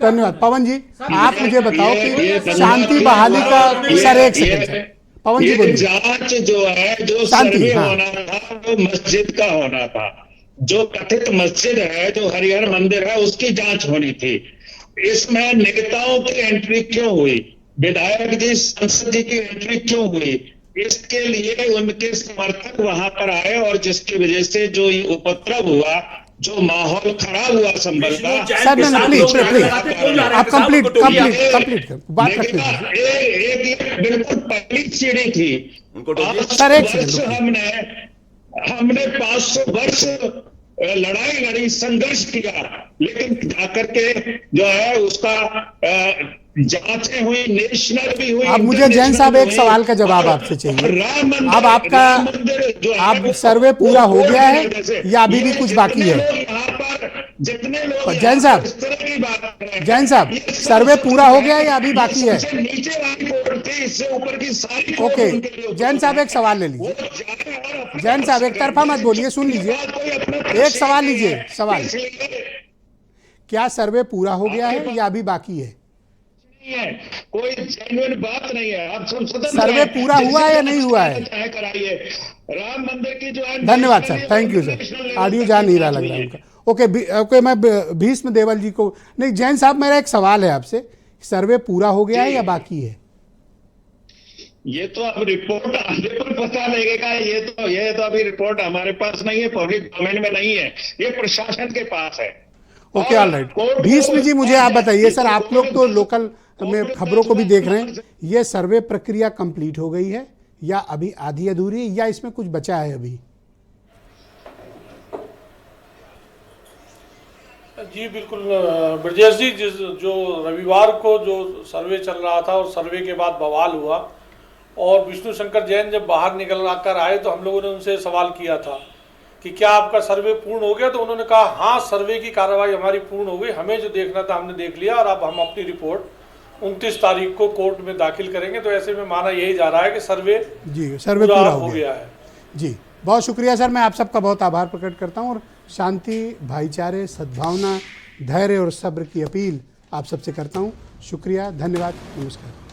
धन्यवाद। पवन जी आप मुझे बताओ कि शांति बहाली का, सर एक सेकंड पवन जी बोलिए। जांच जो है, जो सर्वे होना था वो मस्जिद का होना था, जो कथित मस्जिद है, जो हरिहर मंदिर है, उसकी जांच होनी थी। इसमें नेताओं की एंट्री क्यों हुई, विधायक जी, सांसद जी की एंट्री क्यों हुई? इसके लिए उनके समर्थक वहां पर आए और जिसकी वजह से जो ये उपद्रव हुआ जो माहौल खराब हुआ संभल का, सर नहीं प्लीज आप कंप्लीट कर बात लेकिन करते एक बिल्कुल पहली सीढ़ी थी। सर, एक सेकंड हमने 500 वर्ष लड़ाई लड़ी, संघर्ष किया, लेकिन जाकर के जो है उसका जांचें हुई, नेशनल भी हुई। अब मुझे जैन साहब एक सवाल का जवाब आपसे चाहिए। अब आपका अब सर्वे पूरा हो गया है या अभी भी कुछ बाकी है? जितने लोग जैन साहब सर्वे पूरा हो गया है या अभी बाकी है? नीचे वाली कोर्ट थी, इससे ऊपर की सारी ओके जैन साहब एक सवाल ले लीजिए। जैन साहब एक तरफा मत बोलिए, सुन लीजिए, एक सवाल लीजिए। सवाल, क्या सर्वे पूरा हो गया है या अभी बाकी है? कोई जेन्युइन बात नहीं है। आप सर्वे पूरा हुआ है या नहीं हुआ है? कराइए राम मंदिर की जो है। धन्यवाद sir, thank you sir. Audio जा नहीं रहा लग रहा है उनका। ओके मैं भीष्म देवल जी को नहीं, जैन साहब मेरा एक सवाल है आपसे, सर्वे पूरा हो गया है या बाकी है? ये तो अब रिपोर्ट आने पर पता लगेगा। ये तो अभी रिपोर्ट हमारे पास नहीं है, पब्लिक डोमेन में नहीं है, ये प्रशासन के पास है। Okay all right. Bhishma ji मुझे आप बताइए सर, आप लोग तो लोकल में खबरों को भी देख रहे हैं, ये सर्वे प्रक्रिया कंप्लीट हो गई है या अभी आधी अधूरी है या इसमें कुछ बचा है अभी? जी बिल्कुल ब्रजेश जी, जो रविवार को जो सर्वे चल रहा था और सर्वे के बाद बवाल हुआ और विष्णु शंकर जैन जब बाहर निकल कर आए तो हम लोगों ने उनसे सवाल किया था कि क्या आपका सर्वे पूर्ण हो गया, तो उन्होंने कहा हाँ सर्वे की कार्रवाई हमारी पूर्ण हो गई, हमें जो देखना था हमने देख लिया और अब हम अपनी रिपोर्ट 29 तारीख को कोर्ट में दाखिल करेंगे। तो ऐसे में माना यही जा रहा है कि सर्वे पूरा हो गया है। जी बहुत शुक्रिया सर, मैं आप सबका बहुत आभार प्रकट करता हूँ और शांति, भाईचारे, सद्भावना, धैर्य और सब्र की अपील आप सबसे करता हूँ। शुक्रिया, धन्यवाद, नमस्कार।